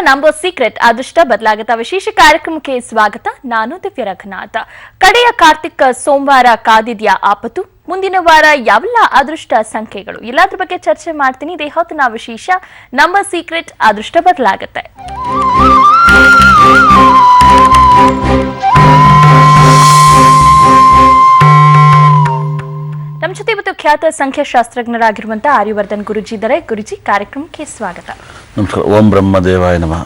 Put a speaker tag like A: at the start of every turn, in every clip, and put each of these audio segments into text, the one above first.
A: Number secret ಅದೃಷ್ಟ ಬದಲಾಗತ ವಿಶೇಷ ಕಾರ್ಯಕ್ರಮಕ್ಕೆ ಸ್ವಾಗತ. ನಾನು ದಿವ್ಯ ರಘುನಾಥ್. ಕಡೆಯ ಕಾರ್ತಿಕ್ ಸೋಮವಾರ ಕಾದಿದ್ಯಾ ಆಪತ್ತು? ಮುಂದಿನ ವಾರ ಯಾವೆಲ್ಲ ಅದೃಷ್ಟ ಸಂಖ್ಯೆಗಳು ಎಲ್ಲದ್ರ ಬಗ್ಗೆ ಚರ್ಚೆ ಮಾಡ್ತೀನಿ. ಇದೇ ಹೊತ್ತಿನ ವಿಶೇಷ ನಂಬರ್ ಸೀಕ್ರೆಟ್ ಅದೃಷ್ಟ ಬದಲಾಗತ್ತೆ. ನಮ್ಮ ಜೊತೆ ಇವತ್ತು ಖ್ಯಾತ ಸಂಖ್ಯಾಶಾಸ್ತ್ರಜ್ಞರಾಗಿರುವಂತಹ ಆರ್ಯವರ್ಧನ್ ಗುರುಜಿ ಇದ್ದಾರೆ. ಗುರುಜಿ, ಕಾರ್ಯಕ್ರಮಕ್ಕೆ ಸ್ವಾಗತ.
B: ನಮಸ್ಕಾರ. ಓಂ ಬ್ರಹ್ಮದೇವಾಯ ನಮಃ.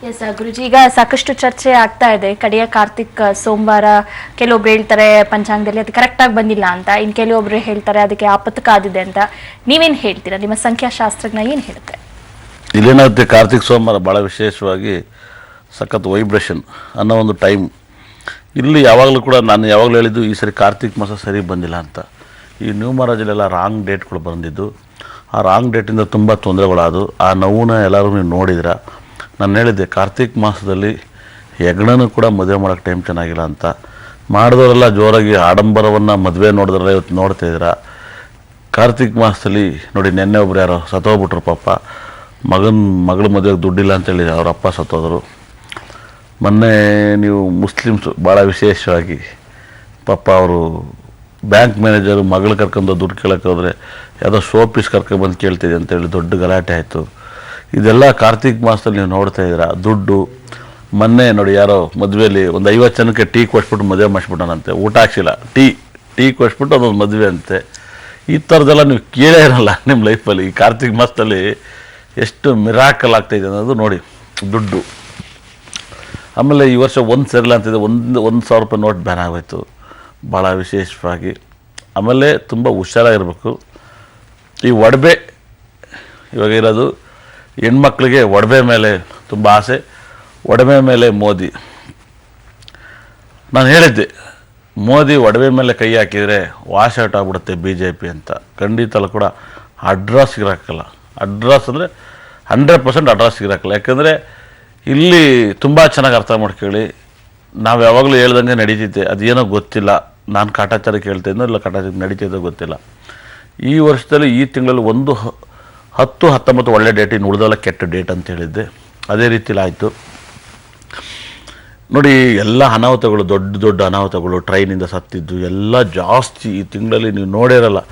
A: ಎಸ್ ಗುರುಜಿ, ಈಗ ಸಾಕಷ್ಟು ಚರ್ಚೆ ಆಗ್ತಾ ಇದೆ. ಕಡೆಯ ಕಾರ್ತಿಕ್ ಸೋಮವಾರ ಕೆಲವೊಬ್ರು ಹೇಳ್ತಾರೆ ಪಂಚಾಂಗದಲ್ಲಿ ಅದು ಕರೆಕ್ಟ್ ಆಗಿ ಬಂದಿಲ್ಲ ಅಂತ, ಇನ್ ಕೆಲವೊಬ್ರು ಹೇಳ್ತಾರೆ ಅದಕ್ಕೆ ಆಪತ್ತು ಕಾದಿದೆ ಅಂತ. ನೀವೇನ್ ಹೇಳ್ತೀರಾ? ನಿಮ್ಮ ಸಂಖ್ಯಾಶಾಸ್ತ್ರಜ್ಞ ಏನ್ ಹೇಳುತ್ತೆ?
B: ಇಲ್ಲೇನಾಗುತ್ತೆ, ಕಾರ್ತಿಕ್ ಸೋಮವಾರ ಭಾಳ ವಿಶೇಷವಾಗಿ ಸಖತ್ ವೈಬ್ರೇಷನ್ ಅನ್ನೋ ಒಂದು ಟೈಮ್. ಇಲ್ಲಿ ಯಾವಾಗಲೂ ಕೂಡ ನಾನು ಯಾವಾಗಲೂ ಹೇಳಿದ್ದು ಈ ಸರಿ ಕಾರ್ತಿಕ್ ಮಾಸ ಸರಿ ಬಂದಿಲ್ಲ ಅಂತ. ಈ ನ್ಯೂ ಮಹಾರಾಜಲ್ಲೆಲ್ಲ ರಾಂಗ್ ಡೇಟ್ಗಳು ಬಂದಿದ್ದು, ಆ ರಾಂಗ್ ಡೇಟಿಂದ ತುಂಬ ತೊಂದರೆಗಳಾದವು. ಆ ನೋವನ್ನ ಎಲ್ಲರೂ ನೀವು ನೋಡಿದಿರ. ನಾನು ಹೇಳಿದ್ದೆ ಕಾರ್ತಿಕ್ ಮಾಸದಲ್ಲಿ ಯಜ್ಞನೂ ಕೂಡ ಮದುವೆ ಮಾಡೋಕ್ಕೆ ಟೈಮ್ ಚೆನ್ನಾಗಿಲ್ಲ ಅಂತ. ಮಾಡಿದವರೆಲ್ಲ ಜೋರಾಗಿ ಆಡಂಬರವನ್ನು ಮದುವೆ ನೋಡಿದ್ರಲ್ಲ ಇವತ್ತು ನೋಡ್ತಾಯಿದ್ದೀರ. ಕಾರ್ತಿಕ್ ಮಾಸದಲ್ಲಿ ನೋಡಿ, ನೆನ್ನೆ ಒಬ್ರು ಯಾರೋ ಸತ್ತೋಗ್ಬಿಟ್ರು ಪಾಪ. ಮಗಳ ಮದುವೆಗೆ ದುಡ್ಡಿಲ್ಲ ಅಂತೇಳಿ ಅವ್ರ ಅಪ್ಪ ಸತ್ತೋದ್ರು. ಮೊನ್ನೆ ನೀವು ಮುಸ್ಲಿಮ್ಸು ಭಾಳ ವಿಶೇಷವಾಗಿ ಪಾಪ ಅವರು ಬ್ಯಾಂಕ್ ಮ್ಯಾನೇಜರು ಮಗಳು ಕರ್ಕೊಂಡು ದುಡ್ಡು ಕೇಳಕ್ಕೆ ಹೋದರೆ ಯಾವುದೋ ಶೋ ಪೀಸ್ ಕರ್ಕೊಂಡ್ಬಂದು ಕೇಳ್ತಿದೆ ಅಂತೇಳಿ ದೊಡ್ಡ ಗಲಾಟೆ ಆಯಿತು. ಇದೆಲ್ಲ ಕಾರ್ತಿಕ್ ಮಾಸದಲ್ಲಿ ನೀವು ನೋಡ್ತಾ ಇದ್ದೀರ. ದುಡ್ಡು ಮೊನ್ನೆ ನೋಡಿ, ಯಾರೋ ಮದುವೆಯಲ್ಲಿ ಒಂದು 50 ಜನಕ್ಕೆ ಟೀ ಕೊಡಿಸ್ಬಿಟ್ಟು ಮದುವೆ ಮಾಡಿಸ್ಬಿಟ್ಟನಂತೆ. ಊಟ ಹಾಕ್ಸಿಲ್ಲ, ಟೀ ಕೊಡಿಸ್ಬಿಟ್ಟು ಅದೊಂದು ಮದುವೆ ಅಂತೆ. ಈ ಥರದ್ದೆಲ್ಲ ನೀವು ಕೇಳೇ ಇರಲ್ಲ ನಿಮ್ಮ ಲೈಫಲ್ಲಿ. ಈ ಕಾರ್ತಿಕ್ ಮಾಸದಲ್ಲಿ ಎಷ್ಟು ಮಿರಾಕಲ್ ಆಗ್ತಾಯಿದೆ ಅನ್ನೋದು ನೋಡಿ. ದುಡ್ಡು ಆಮೇಲೆ ಈ ವರ್ಷ ಒಂದು ಸೇರಿಲ್ಲ ಅಂತಿದೆ, 1,000 ರೂಪಾಯಿ ನೋಟ್ ಬ್ಯಾನ್ ಆಗೋಯ್ತು ಭಾಳ ವಿಶೇಷವಾಗಿ. ಆಮೇಲೆ ತುಂಬ ಹುಷಾರಾಗಿರ್ಬೇಕು. ಈ ಒಡವೆ ಇವಾಗ ಇರೋದು ಹೆಣ್ಮಕ್ಳಿಗೆ ಒಡವೆ ಮೇಲೆ ತುಂಬ ಆಸೆ. ಒಡವೆ ಮೇಲೆ ಮೋದಿ, ನಾನು ಹೇಳಿದ್ದೆ ಮೋದಿ ಒಡವೆ ಮೇಲೆ ಕೈ ಹಾಕಿದರೆ ವಾಶ್ ಔಟ್ ಆಗಿಬಿಡುತ್ತೆ BJP ಅಂತ. ಖಂಡಿತಲ್ಲ ಕೂಡ ಅಡ್ರೆಸ್ ಸಿಗರಾಕಲ್ಲ. ಅಡ್ರೆಸ್ ಅಂದರೆ 100% ಅಡ್ರೆಸ್ ಸಿಗರಾಕಲ್ಲ. ಯಾಕಂದರೆ ಇಲ್ಲಿ ತುಂಬ ಚೆನ್ನಾಗಿ ಅರ್ಥ ಮಾಡ್ಕೊಳ್ಳಿ. ನಾವು ಯಾವಾಗಲೂ ಹೇಳ್ದಂಗೆ ನಡೀತಿದ್ದೆ, ಅದೇನೋ ಗೊತ್ತಿಲ್ಲ. ನಾನು ಕಾಟಾಚಾರ ಕೇಳ್ತಾಯಿದ್ದೋ ಇಲ್ಲ ಕಾಟಾಚಾರ ನಡೀತಿದ್ದೋ ಗೊತ್ತಿಲ್ಲ. ಈ ವರ್ಷದಲ್ಲಿ ಈ ತಿಂಗಳಲ್ಲಿ 1, 10, 19 ಒಳ್ಳೆ ಡೇಟ್, ಇನ್ನು ಉಳಿದೆಲ್ಲ ಕೆಟ್ಟ ಡೇಟ್ ಅಂತ ಹೇಳಿದ್ದೆ. ಅದೇ ರೀತಿಲಿ ಆಯಿತು ನೋಡಿ. ಎಲ್ಲ ಅನಾಹುತಗಳು, ದೊಡ್ಡ ಅನಾಹುತಗಳು, ಟ್ರೈನಿಂದ ಸತ್ತಿದ್ದು ಎಲ್ಲ ಜಾಸ್ತಿ ಈ ತಿಂಗಳಲ್ಲಿ ನೀವು ನೋಡಿರಲ್ಲ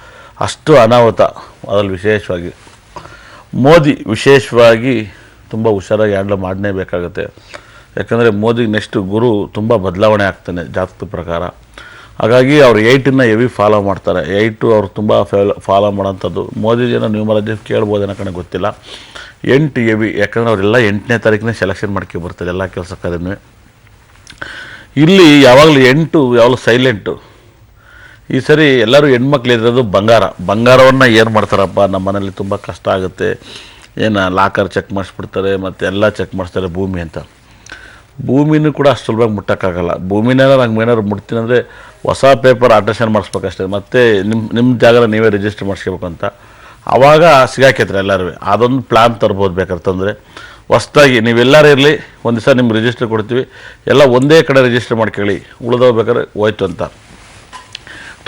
B: ಅಷ್ಟು ಅನಾಹುತ. ಅದರಲ್ಲಿ ವಿಶೇಷವಾಗಿ ಮೋದಿ ವಿಶೇಷವಾಗಿ ತುಂಬ ಹುಷಾರಾಗಿ ಹ್ಯಾಂಡಲ್ ಮಾಡನೇ ಬೇಕಾಗುತ್ತೆ. ಯಾಕಂದರೆ ಮೋದಿ ನೆಕ್ಸ್ಟ್ ಗುರು ತುಂಬ ಬದಲಾವಣೆ ಆಗ್ತಾನೆ ಜಾತಕದ ಪ್ರಕಾರ. ಹಾಗಾಗಿ ಅವ್ರು 8ನ್ನ ಹೆವಿ ಫಾಲೋ ಮಾಡ್ತಾರೆ. 8 ಅವ್ರು ತುಂಬ ಫಾಲೋ ಮಾಡೋಂಥದ್ದು. ಮೋದಿಜಿನ ನ್ಯೂ ಮಹಾರಾಜ್ ಕೇಳ್ಬೋದೇನೋ ಕಣೆ ಗೊತ್ತಿಲ್ಲ. 8 ಹೆವಿ. ಯಾಕಂದರೆ ಅವರೆಲ್ಲ 8ನೇ ತಾರೀಕಿನೇ ಸೆಲೆಕ್ಷನ್ ಮಾಡ್ಕೊ ಬರ್ತಾರೆ ಎಲ್ಲ ಕೆಲಸಕ್ಕೂ. ಇಲ್ಲಿ ಯಾವಾಗಲೂ 8 ಯಾವಾಗಲೂ ಸೈಲೆಂಟು. ಈ ಸರಿ ಎಲ್ಲರೂ ಹೆಣ್ಮಕ್ಳು ಇದ್ರದ್ದು ಬಂಗಾರವನ್ನು ಏನು ಮಾಡ್ತಾರಪ್ಪ, ನಮ್ಮ ಮನೇಲಿ ತುಂಬ ಕಷ್ಟ ಆಗುತ್ತೆ. ಏನು ಲಾಕರ್ ಚೆಕ್ ಮಾಡಿಸ್ಬಿಡ್ತಾರೆ, ಮತ್ತು ಎಲ್ಲ ಚೆಕ್ ಮಾಡಿಸ್ತಾರೆ ಭೂಮಿ ಅಂತ. ಭೂಮಿನೂ ಕೂಡ ಅಷ್ಟು ಸುಲಭವಾಗಿ ಮುಟ್ಟೋಕ್ಕಾಗಲ್ಲ. ಭೂಮಿನೆಲ್ಲ ನಂಗೆ ಏನಾದ್ರು ಮುಟ್ತೀನಿ ಅಂದರೆ ಹೊಸ ಪೇಪರ್ ಆಲ್ಟ್ರೇಷನ್ ಮಾಡಿಸ್ಬೇಕಷ್ಟೇ, ಮತ್ತು ನಿಮ್ಮ ಜಾಗ ನೀವೇ ರಿಜಿಸ್ಟರ್ ಮಾಡಿಸ್ಕೋಬೇಕು ಅಂತ. ಆವಾಗ ಸಿಗಾಕೈತ್ರೆ ಎಲ್ಲರೂ. ಅದೊಂದು ಪ್ಲ್ಯಾನ್ ತರ್ಬೋದು ಬೇಕಾದ್ರೆ ತಂದರೆ. ಹೊಸ್ದಾಗಿ ನೀವೆಲ್ಲರೂ ಇರಲಿ, ಒಂದು ದಿವಸ ನಿಮ್ಮ ರಿಜಿಸ್ಟರ್ ಕೊಡ್ತೀವಿ, ಎಲ್ಲ ಒಂದೇ ಕಡೆ ರಿಜಿಸ್ಟರ್ ಮಾಡ್ಕೊಳ್ಳಿ, ಉಳಿದೋಗ್ಬೇಕಾದ್ರೆ ಹೋಯ್ತು ಅಂತ.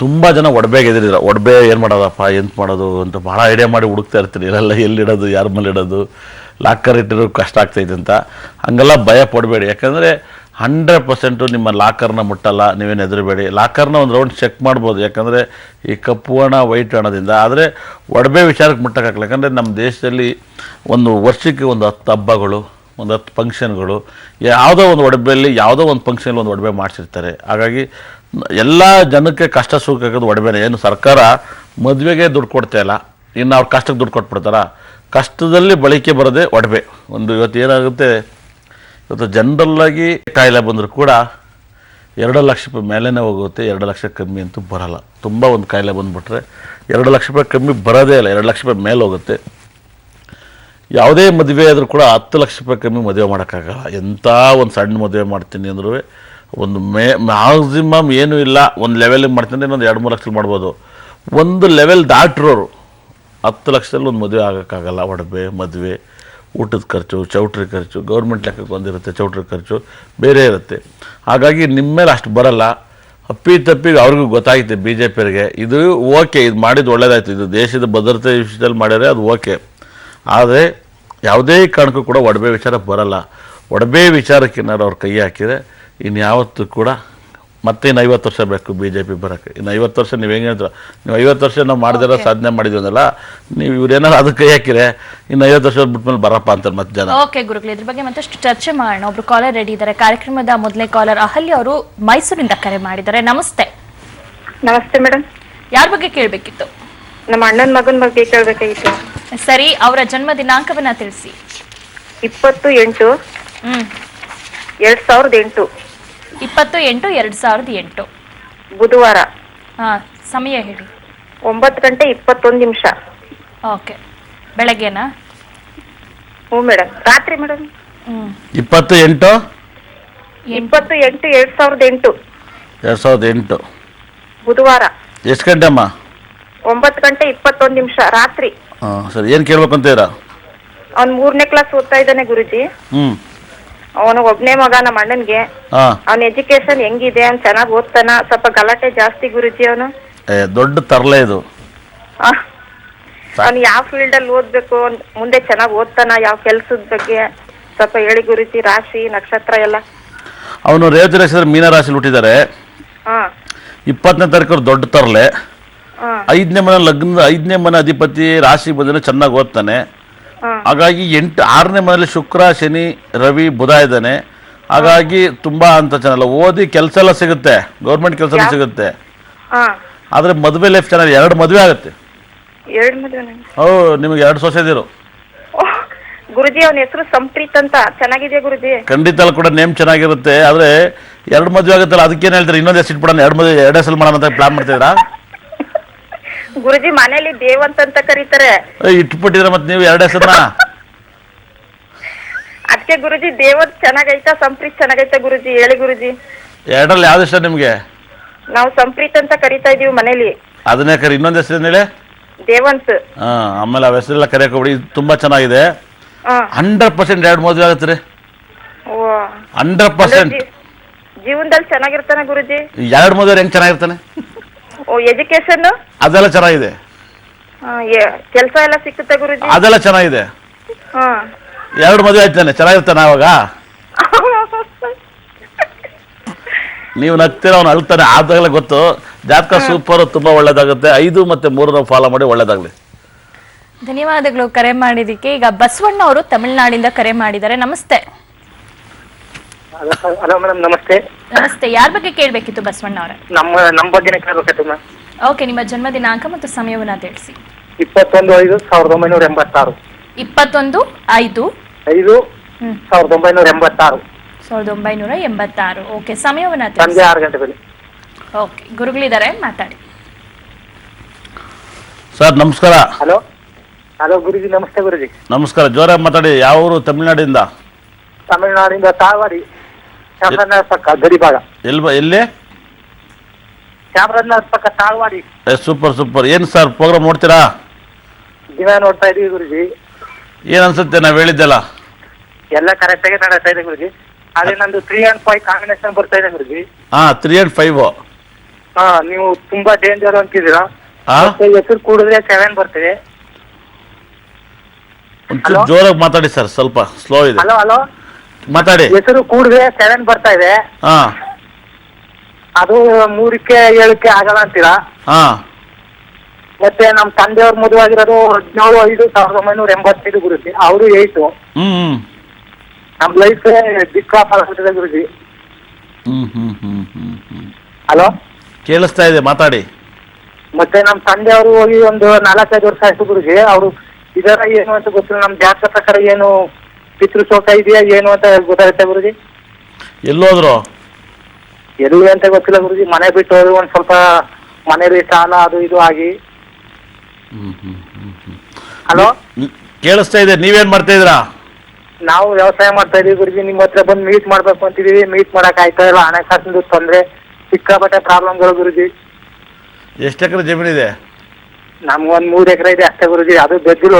B: ತುಂಬ ಜನ ಒಡವೆಗೆ ಎದುರಿದ್ರು. ಒಡವೆ ಏನು ಮಾಡೋದಪ್ಪ, ಎಂತ ಮಾಡೋದು ಅಂತ ಭಾಳ ಐಡಿಯಾ ಮಾಡಿ ಹುಡುಕ್ತಾ ಇರ್ತೀನಿ. ಇಲ್ಲೆಲ್ಲ ಎಲ್ಲಿಡೋದು, ಯಾರ ಮೇಲೆ ಇಡೋದು, ಲಾಕರ್ ಇಟ್ಟಿರೋ ಕಷ್ಟ ಆಗ್ತೈತೆ ಅಂತ. ಹಂಗೆಲ್ಲ ಭಯ ಪಡಬೇಡಿ. ಯಾಕಂದರೆ 100% ನಿಮ್ಮ ಲಾಕರ್ನ ಮುಟ್ಟಲ್ಲ. ನೀವೇನು ಹೆದರಬೇಡಿ. ಲಾಕರ್ನ ಒಂದು ರೌಂಡ್ ಚೆಕ್ ಮಾಡ್ಬೋದು. ಯಾಕಂದರೆ ಈ ಕಪ್ಪು ಹಣ ವೈಟ್ ಹಣದಿಂದ. ಆದರೆ ಒಡವೆ ವಿಚಾರಕ್ಕೆ ಮುಟ್ಟೋಕ್ಕಾಗಲ್ಲ. ಯಾಕಂದರೆ ನಮ್ಮ ದೇಶದಲ್ಲಿ ಒಂದು ವರ್ಷಕ್ಕೆ ಒಂದು 10 ಹಬ್ಬಗಳು, ಒಂದು 10 ಫಂಕ್ಷನ್ಗಳು, ಯಾವುದೋ ಒಂದು ಒಡವೆಯಲ್ಲಿ ಯಾವುದೋ ಒಂದು ಫಂಕ್ಷನಲ್ಲಿ ಒಂದು ಒಡವೆ ಮಾಡಿಸಿರ್ತಾರೆ. ಹಾಗಾಗಿ ಎಲ್ಲ ಜನಕ್ಕೆ ಕಷ್ಟ ಸುಖ ಆಗೋದು ಒಡವೆನೇ. ಏನು ಸರ್ಕಾರ ಮದುವೆಗೆ ದುಡ್ಡು ಕೊಡ್ತಾಯಿಲ್ಲ, ಇನ್ನು ಅವ್ರು ಕಷ್ಟಕ್ಕೆ ದುಡ್ಡು ಕೊಟ್ಬಿಡ್ತಾರ. ಕಷ್ಟದಲ್ಲಿ ಬಳಕೆ ಬರೋದೇ ಒಡವೆ. ಒಂದು ಇವತ್ತು ಏನಾಗುತ್ತೆ, ಇವತ್ತು ಜನರಲ್ಲಾಗಿ ಕಾಯಿಲೆ ಬಂದರೂ ಕೂಡ 2 ಲಕ್ಷ ರೂಪಾಯಿ ಮೇಲೇ ಹೋಗುತ್ತೆ. 2 ಲಕ್ಷ ಕಮ್ಮಿ ಅಂತೂ ಬರೋಲ್ಲ. ತುಂಬ ಒಂದು ಕಾಯಿಲೆ ಬಂದುಬಿಟ್ರೆ 2 ಲಕ್ಷ ರೂಪಾಯಿ ಕಮ್ಮಿ ಬರೋದೇ ಇಲ್ಲ. 2 ಲಕ್ಷ ರೂಪಾಯಿ ಮೇಲೆ ಹೋಗುತ್ತೆ. ಯಾವುದೇ ಮದುವೆ ಆದರೂ ಕೂಡ 10 ಲಕ್ಷ ರೂಪಾಯಿ ಕಮ್ಮಿ ಮದುವೆ ಮಾಡೋಕ್ಕಾಗಲ್ಲ. ಎಂಥ ಒಂದು ಸಣ್ಣ ಮದುವೆ ಮಾಡ್ತೀನಿ ಅಂದ್ರೂ ಒಂದು ಮ್ಯಾಕ್ಸಿಮಮ್ ಏನೂ ಇಲ್ಲ, ಒಂದು ಲೆವೆಲಿಗೆ ಮಾಡ್ತೀನಿ, ಇನ್ನೊಂದು 2-3 ಲಕ್ಷದಲ್ಲಿ ಮಾಡ್ಬೋದು. ಒಂದು ಲೆವೆಲ್ ದಾಟ್ರೋರು 10 ಲಕ್ಷದಲ್ಲಿ ಒಂದು ಮದುವೆ ಆಗೋಕ್ಕಾಗಲ್ಲ. ಒಡವೆ, ಮದುವೆ, ಊಟದ ಖರ್ಚು, ಚೌಟ್ರಿ ಖರ್ಚು, ಗೌರ್ಮೆಂಟ್ ಲೆಕ್ಕಕ್ಕೆ ಬಂದಿರುತ್ತೆ. ಚೌಟ್ರಿ ಖರ್ಚು ಬೇರೆ ಇರುತ್ತೆ. ಹಾಗಾಗಿ ನಿಮ್ಮ ಮೇಲೆ ಅಷ್ಟು ಬರಲ್ಲ. ಅಪ್ಪಿತಪ್ಪಿಗೆ ಅವ್ರಿಗೂ ಗೊತ್ತಾಗುತ್ತೆ BJPಯವರಿಗೆ. ಇದು ಓಕೆ, ಇದು ಮಾಡಿದ್ದು ಒಳ್ಳೇದಾಯ್ತು, ಇದು ದೇಶದ ಭದ್ರತೆ ವಿಷಯದಲ್ಲಿ ಮಾಡ್ಯಾರೆ, ಅದು ಓಕೆ. ಆದರೆ ಯಾವುದೇ ಕಾರಣಕ್ಕೂ ಕೂಡ ಒಡವೆ ವಿಚಾರ ಬರಲ್ಲ. ಒಡವೆ ವಿಚಾರಕ್ಕೆ ಏನಾದ್ರು ಅವ್ರು ಕೈ ಹಾಕಿದರೆ ಇನ್ಯಾವತ್ತೂ ಕೂಡ ಮತ್ತೆ ಇನ್ನು 50 ವರ್ಷ ಬೇಕು ಬಿ ಜೆ ಪಿ ಬರೋಕ್ಕೆ. ಇನ್ನು 50 ವರ್ಷ ನೀವು ಹೆಂಗೆ ಹೇಳ್ತೀರ, ನೀವು 50 ವರ್ಷ ನಾವು ಮಾಡಿದಿರೋ ಸಾಧನೆ ಮಾಡಿದ್ವಿ ಅಂದಲ್ಲ, ನೀವು ಇವ್ರೇನಾದ್ರು ಅದಕ್ಕೆ ಕೈ ಹಾಕಿರೆ ಇನ್ನು 50 ವರ್ಷ ಬಿಟ್ಮೇಲೆ ಬರಪ್ಪ ಅಂತಾರೆ ಮತ್ತೆ ಜನ.
A: ಓಕೆ ಗುರುಗಳೇ, ಇದ್ರ ಬಗ್ಗೆ ಮತ್ತಷ್ಟು ಚರ್ಚೆ ಮಾಡೋಣ. ಒಬ್ರು ಕಾಲರ್ ರೆಡಿ ಇದ್ದಾರೆ. ಕಾರ್ಯಕ್ರಮದ ಮೊದಲನೇ ಕಾಲರ್ ಅಹಲ್ಯ ಅವರು ಮೈಸೂರಿಂದ ಕರೆ ಮಾಡಿದ್ದಾರೆ. ನಮಸ್ತೆ.
C: ನಮಸ್ತೆ ಮೇಡಮ್.
A: ಯಾರ ಬಗ್ಗೆ ಕೇಳಬೇಕಿತ್ತು?
C: ನಮ್ಮ ಅಣ್ಣನ ಮಗನ ಬಗ್ಗೆ ಕೇಳಬೇಕಾಗಿತ್ತು.
A: ಸರಿ, ಅವರ ಜನ್ಮ ದಿನಾಂಕವನ್ನ ತಿಳಿಸಿ.
C: 20/8/2008
A: 20/8/2008
C: ಬುಧವಾರ.
A: ಸಮಯ ಹೇಳಿ.
C: 9:21.
A: ಓಕೆ, ಬೆಳಗ್ಗೆನಾ?
C: ಹ್ಞೂ ಮೇಡಮ್, ರಾತ್ರಿ ಮೇಡಮ್.
B: 20/8/2008
C: 2008 ಬುಧವಾರ.
B: ಎಷ್ಟು ಗಂಟೆ ಅಮ್ಮ?
C: 9:21 ರಾತ್ರಿ.
B: ಹಾಂ ಸರಿ, ಏನು ಕೇಳ್ಬೇಕು ಅಂತೀರಾ?
C: ಅವ್ನು 3ನೇ ಕ್ಲಾಸ್ ಓದ್ತಾ ಇದ್ದಾನೆ ಗುರುಜಿ. ಅವನು ಒಬ್ನೇ ಮಗ ನಮ್ಮ ಅಣ್ಣನ್ಗೆ. ಅವನ ಎಜುಕೇಶನ್ ಹೆಂಗಿದೆ? ಅವ್ನು ಚೆನ್ನಾಗಿ ಓದ್ತಾನ? ಸ್ವಲ್ಪ ಗಲಾಟೆ ಜಾಸ್ತಿ ಗುರುಜಿ. ಅವನು
B: ದೊಡ್ಡ ತರಲೆ ಇದು.
C: ಅವ್ನು ಯಾವ ಫೀಲ್ಡ್ ಅಲ್ಲಿ ಓದ್ಬೇಕು, ಮುಂದೆ ಚೆನ್ನಾಗಿ ಓದ್ತಾನ? ಯಾವ ಕೆಲ್ಸದ ಬಗ್ಗೆ ಸ್ವಲ್ಪ ಹೇಳಿ ಗುರುಜಿ. ರಾಶಿ ನಕ್ಷತ್ರ ಎಲ್ಲ?
B: ಅವನು ರೇವತಿ ನಕ್ಷತ್ರ ಮೀನ ರಾಶಿ ಹುಟ್ಟಿದ್ದಾರೆ. 20ನೇ ತಾರೀಕು ದೊಡ್ಡ ತರಲೆ. 5ನೇ ಮನೆ ಲಗ್ನದ 5ನೇ ಮನೆ ಅಧಿಪತಿ ರಾಶಿ ಬಂದ್ರೆ ಚೆನ್ನಾಗಿ ಓದ್ತಾನೆ. ಹಾಗಾಗಿ 6ನೇ ಮನೆಯಲ್ಲಿ ಶುಕ್ರ, ಶನಿ, ರವಿ, ಬುಧ ಇದ್ದಾನೆ. ಹಾಗಾಗಿ ತುಂಬಾ ಅಂತ ಚೆನ್ನಾಗಲ್ಲ. ಓದಿ ಕೆಲಸ ಎಲ್ಲ ಸಿಗುತ್ತೆ, ಗೌರ್ಮೆಂಟ್ ಕೆಲಸ ಸಿಗುತ್ತೆ. ಆದ್ರೆ ಮದುವೆ ಲೈಫ್ ಚೆನ್ನಾಗಿ 2 ಮದುವೆ ಆಗುತ್ತೆ. ನಿಮಗೆ 2 ಸೊಸೆದಿರು
C: ಗುರುಜಿ. ಅವನ ಹೆಸರು ಸಂಪ್ರೀತ್ ಅಂತ. ಚೆನ್ನಾಗಿದೆ ಗುರುಜಿ.
B: ಖಂಡಿತ ಕೂಡ ನೇಮ್ ಚೆನ್ನಾಗಿರುತ್ತೆ. ಆದ್ರೆ 2 ಮದುವೆ ಆಗುತ್ತಲ್ಲ, ಅದಕ್ಕೇನು ಹೇಳ್ತಾರೆ? ಇನ್ನೊಂದು ಹೆಸರು ಇಟ್ಬಿಡೋಣ, 2 ಹೆಸರು ಮಾಡೋಣ ಅಂತ ಪ್ಲಾನ್ ಮಾಡ್ತಿದ್ದೀರಾ
C: ಗುರುಜಿ? ಮನೇಲಿ ದೇವಂತ್ ಅಂತ ಕರೀತಾರೆ.
B: ಇಟ್ಬಿಟ್ಟಿದ್ರೆ ಮತ್ತೆ ನೀವು 2 ಹೆಸರನ್ನ?
C: ಅದಕ್ಕೆ ಗುರುಜಿ ದೇವಂತ್ ಚೆನ್ನಾಗೈತಾ ಸಂಪ್ರೀತ್ ಚೆನ್ನಾಗೈತಾ ಗುರುಜಿ? ಹೇಳಿ ಗುರುಜಿ.
B: 2ರಲ್ಲಿ ಯಾವ್ದು ಇಷ್ಟ ನಿಮ್ಗೆ?
C: ನಾವು ಸಂಪ್ರೀತ್ ಅಂತ ಕರೀತಾ ಇದೀವಿ ಮನೇಲಿ.
B: ಅದನ್ನೇ ಕರಿ. ಇನ್ನೊಂದು ಹೆಸರು ಹೇಳಿ.
C: ದೇವಂತ್.
B: ಆಮೇಲೆ ಆ ಹೆಸರೆಲ್ಲ ಕರೆಯಕ್ಕೆ ಹೋಗ್ಬಿಡಿ. ತುಂಬಾ ಚೆನ್ನಾಗಿದೆ. 100% 2 ಮದುವೆ ಆಗುತ್ತೆ. 100%
C: ಜೀವನದಲ್ಲಿ ಚೆನ್ನಾಗಿರ್ತಾನೆ ಗುರುಜಿ.
B: 2 ಮದುವೆ ಹೆಂಗ್ ಚೆನ್ನಾಗಿರ್ತಾನೆ?
C: ಎಜುಕೇಶನ್
B: ಅದೆಲ್ಲ ಚೆನ್ನಾಗಿದೆ.
C: ಕೆಲಸ ಎಲ್ಲ ಸಿಕ್ಕುತ್ತೆ ಗುರುಜಿ?
B: ಅದೆಲ್ಲ ಚೆನ್ನಾಗಿದೆ. 2 ಮದುವೆ ಆಯ್ತಾನೆ, ಚೆನ್ನಾಗಿರ್ತಾನೆ. ಅವಾಗ ನೀವು ನಗ್ತೀರ, ಅವ್ನು ಅಳ್ತಾನೆ. ಆದಾಗಲೇ ಗೊತ್ತು. ಜಾತಕ ಸೂಪರ್, ತುಂಬಾ ಒಳ್ಳೇದಾಗುತ್ತೆ. 5 ಮತ್ತು 3 ಫಾಲೋ ಮಾಡಿ, ಒಳ್ಳೇದಾಗ್ಲಿ.
A: ಧನ್ಯವಾದಗಳು ಕರೆ ಮಾಡಿದ್ದಕ್ಕೆ. ಈಗ ಬಸವಣ್ಣ ಅವರು ತಮಿಳುನಾಡಿಂದ ಕರೆ ಮಾಡಿದ್ದಾರೆ. ನಮಸ್ತೆ.
D: ಹಲೋ ಮೇಡಮ್, ನಮಸ್ತೆ.
A: ನಮಸ್ತೆ. ಯಾರ ಬಗ್ಗೆ ಕೇಳಬೇಕಿತ್ತು ಬಸವಣ್ಣ ಅವರೇ?
D: ನಮ್ಮ ಬಗ್ಗೆನೇ ಕೇಳಬೇಕಿತ್ತು ಮ್ಯಾಮ್.
A: ಓಕೆ, ನಿಮ್ಮ ಜನ್ಮ ದಿನಾಂಕ ಮತ್ತು ಸಮಯವನ್ನ ತಿಳಿಸಿ.
D: 21/5/1986.
A: 21/5/1986. 1986. ಓಕೆ, ಸಮಯವನ್ನ ತಿಳಿಸಿ.
D: ಸಂಜೆ 6 ಗಂಟೆ ಮೇಲೆ.
A: ಓಕೆ, ಗುರುಗಳಿದ್ದಾರೆ, ಮಾತಾಡಿ.
B: ಸರ್ ನಮಸ್ಕಾರ.
D: ಹಲೋ ಹಲೋ ಗುರುಜಿ. ನಮಸ್ತೆ ಗುರುಜಿ.
B: ನಮಸ್ಕಾರ. ಜೋರಾಗಿ ಮಾತಾಡಿ. ಯಾವ ಊರು? ತಮಿಳುನಾಡಿಂದ?
D: ತಮಿಳುನಾಡಿಂದ ತಾಳ್ವಾಡಿ, ಚಾಮರಾಜನಗರ ಪಕ್ಕ ಗಡಿಭಾಗ.
B: ಎಲ್ಲಿ?
D: ಚಾಮರಾಜನಗರ ಪಕ್ಕ ತಾಳ್ವಾಡಿ.
B: Super super. ಏನು ಸರ್ ಪ್ರೋಗ್ರಾಮ್ ನೋಡ್ತೀರಾ?
D: ದಿನ ನೋಡ್ತಾ ಇದೀವಿ ಗುರುಜಿ.
B: ಏನ್ ಅನ್ಸುತ್ತೆ ನಾವ್ ಹೇಳಿದ್ದೆಲ್ಲ?
D: ಎಲ್ಲ ಕರೆಕ್ಟ್ ಆಗಿ ನಡೀತಾ ಇದೆ ಗುರುಜಿ. ಅದೇ ನಂದು 3 and 5 ಕಾಂಬಿನೇಷನ್ ಬರ್ತಾ ಇದೆ ಗುರುಜಿ.
B: 3 and 5.
D: ನೀವು ತುಂಬಾ ಡೇಂಜರ್ ಅಂತಿದ್ದೀರಾ. ಹೆಸರು ಕೂಡಿದ್ರೆ 7 ಬರ್ತಿದೆ.
B: ಒಂಚೂರು ಜೋರಾಗಿ ಮಾತಾಡಿ ಸರ್, ಸ್ವಲ್ಪ ಸ್ಲೋ ಇದೆ.
D: ಹಲೋ ಹಲೋ
B: ಮಾತಾಡಿ.
D: ಹೆಸರು ಕೂಡಿದ್ರೆ 7 ಬರ್ತಾ ಇದೆ. ಅದು 3ಕ್ಕೆ 7ಕ್ಕೆ ಆಗಲ್ಲ ಅಂತೀರಾ? ಮತ್ತೆ ನಮ್ ತಂದೆಯವ್ರ ಮದುವೆ ಆಗಿರೋದು 17/5/1985 ಗುರುಜಿ. ಅವರು 8. ನಮ್ ಲೈಫ್ ದಿಕ್ಕಾಗ್ಬಿಟ್ಟಿದೆ ಗುರುಜಿ. ಹಲೋ,
B: ಕೇಳಿಸ್ತಾ ಇದೆ, ಮಾತಾಡಿ.
D: ಮತ್ತೆ ನಮ್ ತಂದೆಯವರು ಹೋಗಿ ಒಂದು 4-5 ವರ್ಷ ಆಯ್ತು ಗುರುಜಿ. ಅವರು ಇದರ ಏನು ಅಂತ ಗೊತ್ತಿಲ್ಲ. ನಮ್ ಜಾತಕ ಪ್ರಕಾರ ಏನು ಪಿತೃಶೋಕ ಇದೆಯಾ ಏನು ಅಂತ ಗೊತ್ತಾಗುತ್ತೆ ಗುರುಜಿ.
B: ಎಲ್ಲೋದ್ರು?
D: ಎಲ್ಲಿ ಅಂತ ಗೊತ್ತಿಲ್ಲ ಗುರುಜಿ. ಮನೆ ಬಿಟ್ಟು ಹೋದ್ರು. ಒಂದ್ ಸ್ವಲ್ಪ ಮನೇಲಿ ಸಾಲ ಅದು ಇದು ಆಗಿ. ಹಲೋ,
B: ಕೇಳಿಸ್ತಾ ಇದೆ. ನೀವೇನ್ ಮಾಡ್ತಾ ಇದ್ದೀರಾ?
D: ನಾವು ವ್ಯವಸಾಯ ಮಾಡ್ತಾ ಇದೀವಿ ಗುರುಜಿ. ನಿಮ್ಮ ಹತ್ರ ಬಂದು ಮೀಟ್ ಮಾಡ್ಬೇಕು ಅಂತಿದೀವಿ. ಮೀಟ್ ಮಾಡಕ್ ಆಯ್ತಾ ಇಲ್ಲ. ಹಣಕಾಸಿನ ತೊಂದ್ರೆ, ಸಿಕ್ಕಾಪಟ್ಟೆ ಪ್ರಾಬ್ಲಮ್ಗಳು ಗುರುಜಿ.
B: ಎಷ್ಟು ಎಕರೆ ಜಮೀನಿದೆ?
D: ನಮ್ಗೊಂದ್ 3 ಎಕರೆ ಇದೆ ಅಷ್ಟೇ ಗುರುಜಿ. ಅದು ಬೆದ್ದಿಲ್ಲ.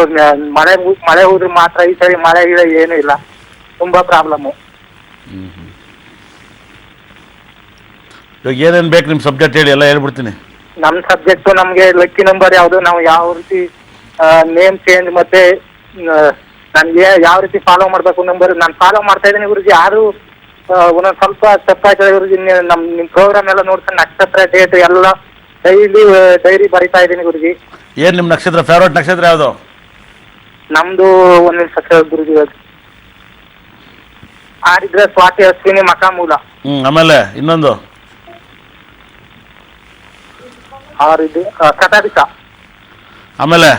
D: ಮಳೆ ಹೋದ್ರೆ ಮಾತ್ರ. ಈ ಸರಿ ಮಳೆ ಗಿಡ ಏನು ಇಲ್ಲ. ತುಂಬಾ ಪ್ರಾಬ್ಲಮ್ಮು.
B: ಇವಾಗ ಏನೇನು ಬೇಕು ನಿಮ್ಮ ಸಬ್ಜೆಕ್ಟ್ ಹೇಳಿ, ಎಲ್ಲ ಹೇಳ್ಬಿಡ್ತೀನಿ.
D: ನಮ್ ಸಬ್ಜೆಕ್ಟ್ ನಮ್ಗೆ ಲಕ್ಕಿ ನಂಬರ್ ಯಾವ್ದು, ನಾವು ಯಾವ ರೀತಿ ನೇಮ್ ಚೇಂಜ್ ಮತ್ತೆ ನನ್ಗೆ ಯಾವ ರೀತಿ ಫಾಲೋ ಮಾಡ್ಬೇಕು ನಂಬರ್ ನಾನು ಫಾಲೋ ಮಾಡ್ತಾ ಇದ್ದೀನಿ ಗುರುಜಿ. ಯಾರು ಒಂದೊಂದು ಸ್ವಲ್ಪ ತಪ್ಪಾಯ್ತದೆ ಗುರುಜಿ. ನಿಮ್ ಪ್ರೋಗ್ರಾಮ್ ಎಲ್ಲ ನೋಡ್ಕೊಂಡು ನಕ್ಷತ್ರ ಡೇಟ್ ಎಲ್ಲ ಡೈರಿ ಬರಿತಾ ಇದ್ದೀನಿ ಗುರುಜಿ.
B: ಏನು ನಿಮ್ಮ ನಕ್ಷತ್ರ, ಫೇವ್ರೇಟ್ ನಕ್ಷತ್ರ ಯಾವುದು?
D: ನಮ್ದು ಒಂದ್ ನಿಮಿಷ ಗುರುಜಿ. ಆರಿದ್ರೆ ಸ್ವಾತಿ, ಅಶ್ವಿನಿ, ಮಕ, ಮೂಲ.
B: ಆಮೇಲೆ ಇನ್ನೊಂದು
D: ಆರಿದ್ದು ಕಟಾರಿಕ.
B: ಆಮೇಲೆ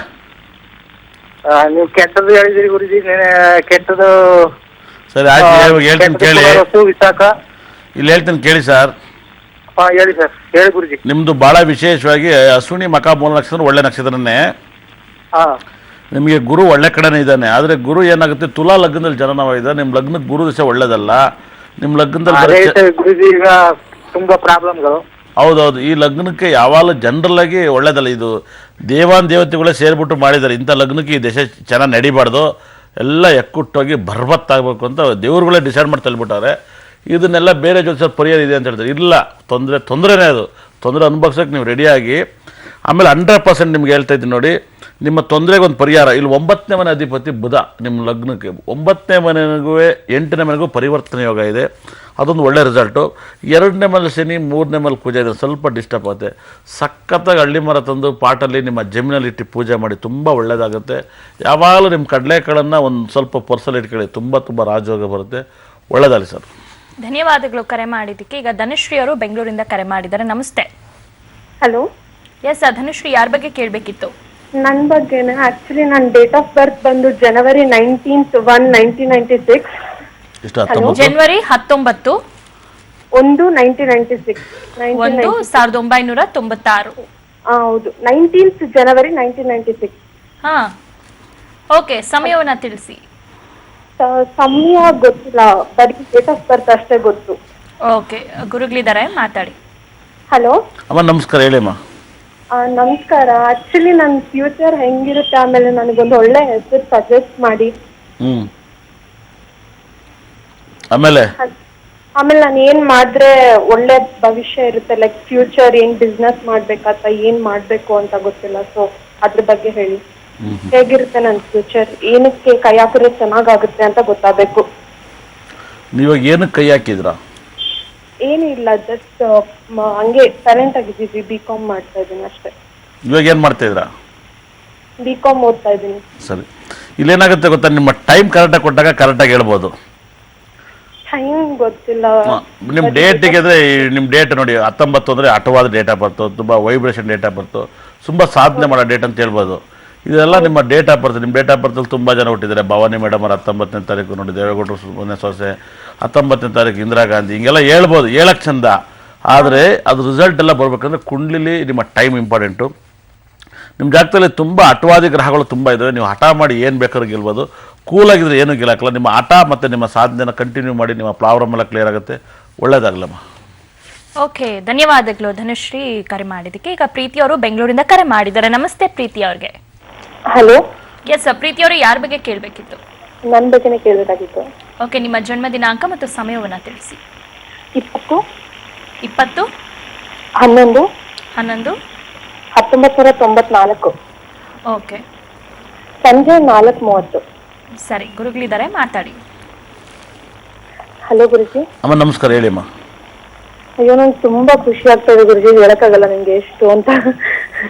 D: ನೀವು ಕೆಟ್ಟದ್ದು ಹೇಳಿದಿರಿ ಗುರುಜಿ. ಕೆಟ್ಟದ್ದು
B: ಸರಿ ಆಯ್ತು, ಹೇಳ್ತೀನಿ ಕೇಳಿ.
D: ವಿಶಾಖ.
B: ಇಲ್ಲಿ ಹೇಳ್ತೀನಿ ಕೇಳಿ ಸರ್.
D: ಹೇಳಿ ಸರ್, ಹೇಳಿ ಗುರುಜಿ.
B: ನಿಮ್ಮದು ಭಾಳ ವಿಶೇಷವಾಗಿ ಅಶ್ವಿನಿ ಮಕ ಮೂಲ ನಕ್ಷತ್ರ ಒಳ್ಳೆ ನಕ್ಷತ್ರನೇ.
D: ಹಾ,
B: ನಿಮಗೆ ಗುರು ಒಳ್ಳೆ ಕಡೆನೇ ಇದ್ದಾನೆ. ಆದರೆ ಗುರು ಏನಾಗುತ್ತೆ, ತುಲಾ ಲಗ್ನದಲ್ಲಿ ಜನನವಾಗಿದೆ. ನಿಮ್ಮ ಲಗ್ನಕ್ಕೆ ಗುರು ದಿವಸ ಒಳ್ಳೇದಲ್ಲ. ನಿಮ್ಮ ಲಗ್ನದಲ್ಲಿ
D: ಗುರುಜಿ ಈಗ ತುಂಬಾ ಪ್ರಾಬ್ಲಮ್ಗಳು.
B: ಹೌದೌದು, ಈ ಲಗ್ನಕ್ಕೆ ಯಾವಾಗಲೂ ಜನರಲ್ ಆಗಿ ಒಳ್ಳೇದಲ್ಲ. ಇದು ದೇವಾನ್ ದೇವತೆಗಳೇ ಸೇರಿಬಿಟ್ಟು ಮಾಡಿದ್ದಾರೆ. ಇಂಥ ಲಗ್ನಕ್ಕೆ ಈ ದೇಶ ಚೆನ್ನಾಗಿ ನಡಿಬಾರ್ದು, ಎಲ್ಲ ಎಕ್ಕುಟ್ಟೋಗಿ ಬರ್ಬತ್ತಾಗಬೇಕು ಅಂತ ದೇವ್ರುಗಳೇ ಡಿಸೈಡ್ ಮಾಡಿ ತಳ್ಬಿಟ್ಟಾರೆ. ಇದನ್ನೆಲ್ಲ ಬೇರೆ ಜೊತೆ ಪರಿಹಾರ ಇದೆ ಅಂತ ಹೇಳ್ತಾರೆ. ಇಲ್ಲ, ತೊಂದರೆನೇ ಅದು. ತೊಂದರೆ ಅನುಭವಿಸೋಕೆ ನೀವು ರೆಡಿಯಾಗಿ. ಆಮೇಲೆ 100% ನಿಮ್ಗೆ ಹೇಳ್ತಾ ಇದ್ದೀನಿ ನೋಡಿ, ನಿಮ್ಮ ತೊಂದರೆಗೆ ಒಂದು ಪರಿಹಾರ. ಇಲ್ಲಿ 9ನೇ ಮನೆ ಅಧಿಪತಿ ಬುಧ ನಿಮ್ಮ ಲಗ್ನಕ್ಕೆ. 9ನೇ ಮನೆಗೂ 8ನೇ ಮನೆಗೂ ಪರಿವರ್ತನೆ ಯೋಗ ಇದೆ. ಅದೊಂದು ಒಳ್ಳೆ ರಿಸಲ್ಟು. 2ನೇ ಮನೆ ಶನಿ, 3ನೇ ಮನೆ ಪೂಜೆ ಇದೆ, ಸ್ವಲ್ಪ ಡಿಸ್ಟರ್ಬ್ ಆಗುತ್ತೆ. ಸಖತ್ತಾಗಿ ಹಳ್ಳಿ ಮರ ತಂದು ಪಾಟಲ್ಲಿ ನಿಮ್ಮ ಜಮೀನಲ್ಲಿ ಇಟ್ಟು ಪೂಜೆ ಮಾಡಿ, ತುಂಬ ಒಳ್ಳೆಯದಾಗುತ್ತೆ. ಯಾವಾಗಲೂ ನಿಮ್ಮ ಕಡಲೆಕಾಳನ್ನು ಒಂದು ಸ್ವಲ್ಪ ಪರ್ಸಲ್ಲಿ ಇಟ್ಕೊಳ್ಳಿ, ತುಂಬ ರಾಜಯೋಗ ಬರುತ್ತೆ. ಒಳ್ಳೆಯದಾಗಲಿ ಸರ್.
A: ಧನ್ಯವಾದಗಳು ಕರೆ ಮಾಡಿದ್ದಕ್ಕೆ. ಈಗ ಧನುಶ್ರೀ ಅವರು ಬೆಂಗಳೂರಿಂದ ಕರೆ ಮಾಡಿದ್ದಾರೆ. ನಮಸ್ತೆ.
C: ಹಲೋ.
A: ಎಸ್ ಧನುಶ್ರೀ, ಯಾರ ಬಗ್ಗೆ ಕೇಳಬೇಕಿತ್ತು?
C: ನನ್ನ ಬಗ್ಗೆನೇ. ಆಕ್ಚುಲಿ ನನ್ನ ಡೇಟ್ ಆಫ್ ಬರ್ತ್ ಬಂದು ಜನವರಿ 19th 1 1996.
A: ಜನವರಿ 19
C: 1 1996.
A: 1996.
C: ಹೌದು, 19th ಜನವರಿ 1996.
A: ಹಾ, ಓಕೆ. ಸಮಯವನ್ನ ತಿಳಿಸಿ.
C: ಸಮಯ ಗೊತ್ತಿಲ್ಲ, ಬರೀ ಡೇಟ್ ಆಫ್ ಬರ್ತ್ ಅಷ್ಟೇ ಗೊತ್ತು.
A: ಓಕೆ, ಗುರುಗಳಿದ್ದಾರೆ, ಮಾತಾಡಿ.
C: ಹಲೋ
B: ಅಮ್ಮ, ನಮಸ್ಕಾರ. ಹೇಳಿಮ್ಮ.
C: ನಮಸ್ಕಾರ. ಆಕ್ಚುಲಿ ನನ್ನ ಫ್ಯೂಚರ್ ಹೆಂಗಿರುತ್ತೆ, ಆಮೇಲೆ ನನಗೊಂದು ಒಳ್ಳೆ ಹೆಸರು ಸಜೆಸ್ಟ್ ಮಾಡಿ.
B: ಆಮೇಲೆ
C: ನಾನು ಏನ್ ಮಾಡಿದ್ರೆ ಒಳ್ಳೆ ಭವಿಷ್ಯ ಇರುತ್ತೆ, ಲೈಕ್ ಫ್ಯೂಚರ್ ಏನ್ ಬಿಸ್ನೆಸ್ ಮಾಡ್ಬೇಕಂತ, ಏನ್ ಮಾಡ್ಬೇಕು ಅಂತ ಗೊತ್ತಿಲ್ಲ. ಸೊ ಅದ್ರ ಬಗ್ಗೆ ಹೇಳಿ. ಹೇಗಿರುತ್ತೆ ನನ್ನ ಫ್ಯೂಚರ್, ಏನಕ್ಕೆ ಕೈ ಹಾಕಿದ್ರೆ ಚೆನ್ನಾಗಾಗುತ್ತೆ ಅಂತ ಗೊತ್ತಾಗಬೇಕು.
B: ನೀವಾಗ ಏನಕ್ಕೆ ಕೈ ಹಾಕಿದ್ರಾ?
C: ಏನು ಇಲ್ಲ, ಜಸ್ಟ್ ಹಂಗೆ ಸೈಲೆಂಟ್ ಆಗಿದ್ದೀವಿ. B.Com ಮಾಡ್ತಾ ಇದ್ದೀನಿ ಅಷ್ಟೇ.
B: ಇವಾಗ ಏನು ಮಾಡ್ತಾ ಇದ್ದೀರಾ?
C: B.Com ಓದ್ತಾ ಇದ್ದೀನಿ.
B: ಸರಿ. ಇಲ್ಲೇನಾಗುತ್ತೆ ಗೊತ್ತಾ, ನಿಮ್ಮ ಟೈಮ್ ಕರೆಕ್ಟಾಗಿ ಕೊಟ್ಟಾಗ ಕರೆಕ್ಟಾಗಿ ಹೇಳ್ಬೋದು.
C: ಟೈಮ್ ಗೊತ್ತಿಲ್ಲ.
B: ನಿಮ್ಮ ಡೇಟಿಗೆ ಅಂದರೆ ನಿಮ್ಮ ಡೇಟ್ ನೋಡಿ, 19 ಅಂದರೆ ಆಟವಾದ ಡೇಟ್ ಆಫ್ ಬರ್ತು, ತುಂಬ ವೈಬ್ರೇಷನ್ ಡೇಟ್ ಆಫ್ ಬರ್ತು, ತುಂಬ ಸಾಧನೆ ಮಾಡೋ ಡೇಟ್ ಅಂತ ಹೇಳ್ಬೋದು. ಇದೆಲ್ಲ ನಿಮ್ಮ ಡೇಟ್ ಆಫ್ ಬರ್ತ್. ನಿಮ್ಮ ಡೇಟ್ ಆಫ್ ಬರ್ತಲ್ಲಿ ತುಂಬ ಜನ ಹುಟ್ಟಿದ್ದಾರೆ. ಭವಾನಿ ಮೇಡಮ್ ಅವರು 19ನೇ ತಾರೀಕು ನೋಡಿ, ದೇವೇಗೌಡರು 1ನೇ ಸೊಸೆ 19ನೇ ತಾರೀಕು, ಇಂದಿರಾ ಗಾಂಧಿ, ಹಿಂಗೆಲ್ಲ ಹೇಳ್ಬೋದು, ಹೇಳಕ್ಕೆ ಚಂದ. ಆದರೆ ಅದು ರಿಸಲ್ಟ್ ಎಲ್ಲ ಬರ್ಬೇಕಂದ್ರೆ ಕುಂಡ್ಲಿಲಿ ನಿಮ್ಮ ಟೈಮ್ ಇಂಪಾರ್ಟೆಂಟು. ನಿಮ್ಮ ಜಾಗದಲ್ಲಿ ತುಂಬ ಹಠವಾದಿ ಗ್ರಹಗಳು ತುಂಬ ಇದ್ದಾವೆ. ನೀವು ಹಠ ಮಾಡಿ ಏನು ಬೇಕಾದ್ರೂ ಗೆಲ್ಬೋದು. ಕೂಲಾಗಿದ್ರೆ ಏನೂ ಗೆಲ್ಲಕ್ಕಲ್ಲ. ನಿಮ್ಮ ಹಠ ಮತ್ತು ನಿಮ್ಮ ಸಾಧನೆನ ಕಂಟಿನ್ಯೂ ಮಾಡಿ, ನಿಮ್ಮ ಪ್ರಾಬ್ಲಮ್ ಎಲ್ಲ ಕ್ಲಿಯರ್ ಆಗುತ್ತೆ. ಒಳ್ಳೇದಾಗಲಮ್ಮ.
A: ಓಕೆ, ಧನ್ಯವಾದಗಳು ಧನುಶ್ರೀ ಕರೆ ಮಾಡಿದ್ದಕ್ಕೆ. ಈಗ ಪ್ರೀತಿ ಅವರು ಬೆಂಗಳೂರಿಂದ ಕರೆ ಮಾಡಿದ್ದಾರೆ. ನಮಸ್ತೆ ಪ್ರೀತಿ ಅವ್ರಿಗೆ.
C: ಹಲೋ.
A: ಎಸ್ ಪ್ರೀತಿ ಅವರು, ಯಾರ ಬಗ್ಗೆ ಕೇಳಬೇಕಿತ್ತು?
C: ನನ್ನ ಬಗ್ಗೆನೇ ಕೇಳಬೇಕಾಗಿತ್ತು.
A: ಓಕೆ, ನಿಮ್ಮ ಜನ್ಮ ದಿನಾಂಕ ಮತ್ತು ಸಮಯವನ್ನು ತಿಳಿಸಿ.
C: 20
A: 20
C: 11
A: 11
C: 1994.
A: ಓಕೆ,
C: ಸಂಜೆ 4:30.
A: ಸರಿ, ಗುರುಗಳಿದ್ದಾರೆ, ಮಾತಾಡಿ.
C: ಹಲೋ ಗುರುಜಿ.
B: ಅಮ್ಮ ನಮಸ್ಕಾರ. ಹೇಳಿಮ್ಮ.
C: ಅಯ್ಯೋ, ನಂಗೆ ತುಂಬಾ ಖುಷಿ ಆಗ್ತಾ ಇದೆ ಗುರುಜಿ, ಹೇಳಕ್ಕಾಗಲ್ಲ ನಿಮ್ಗೆ ಎಷ್ಟು ಅಂತ.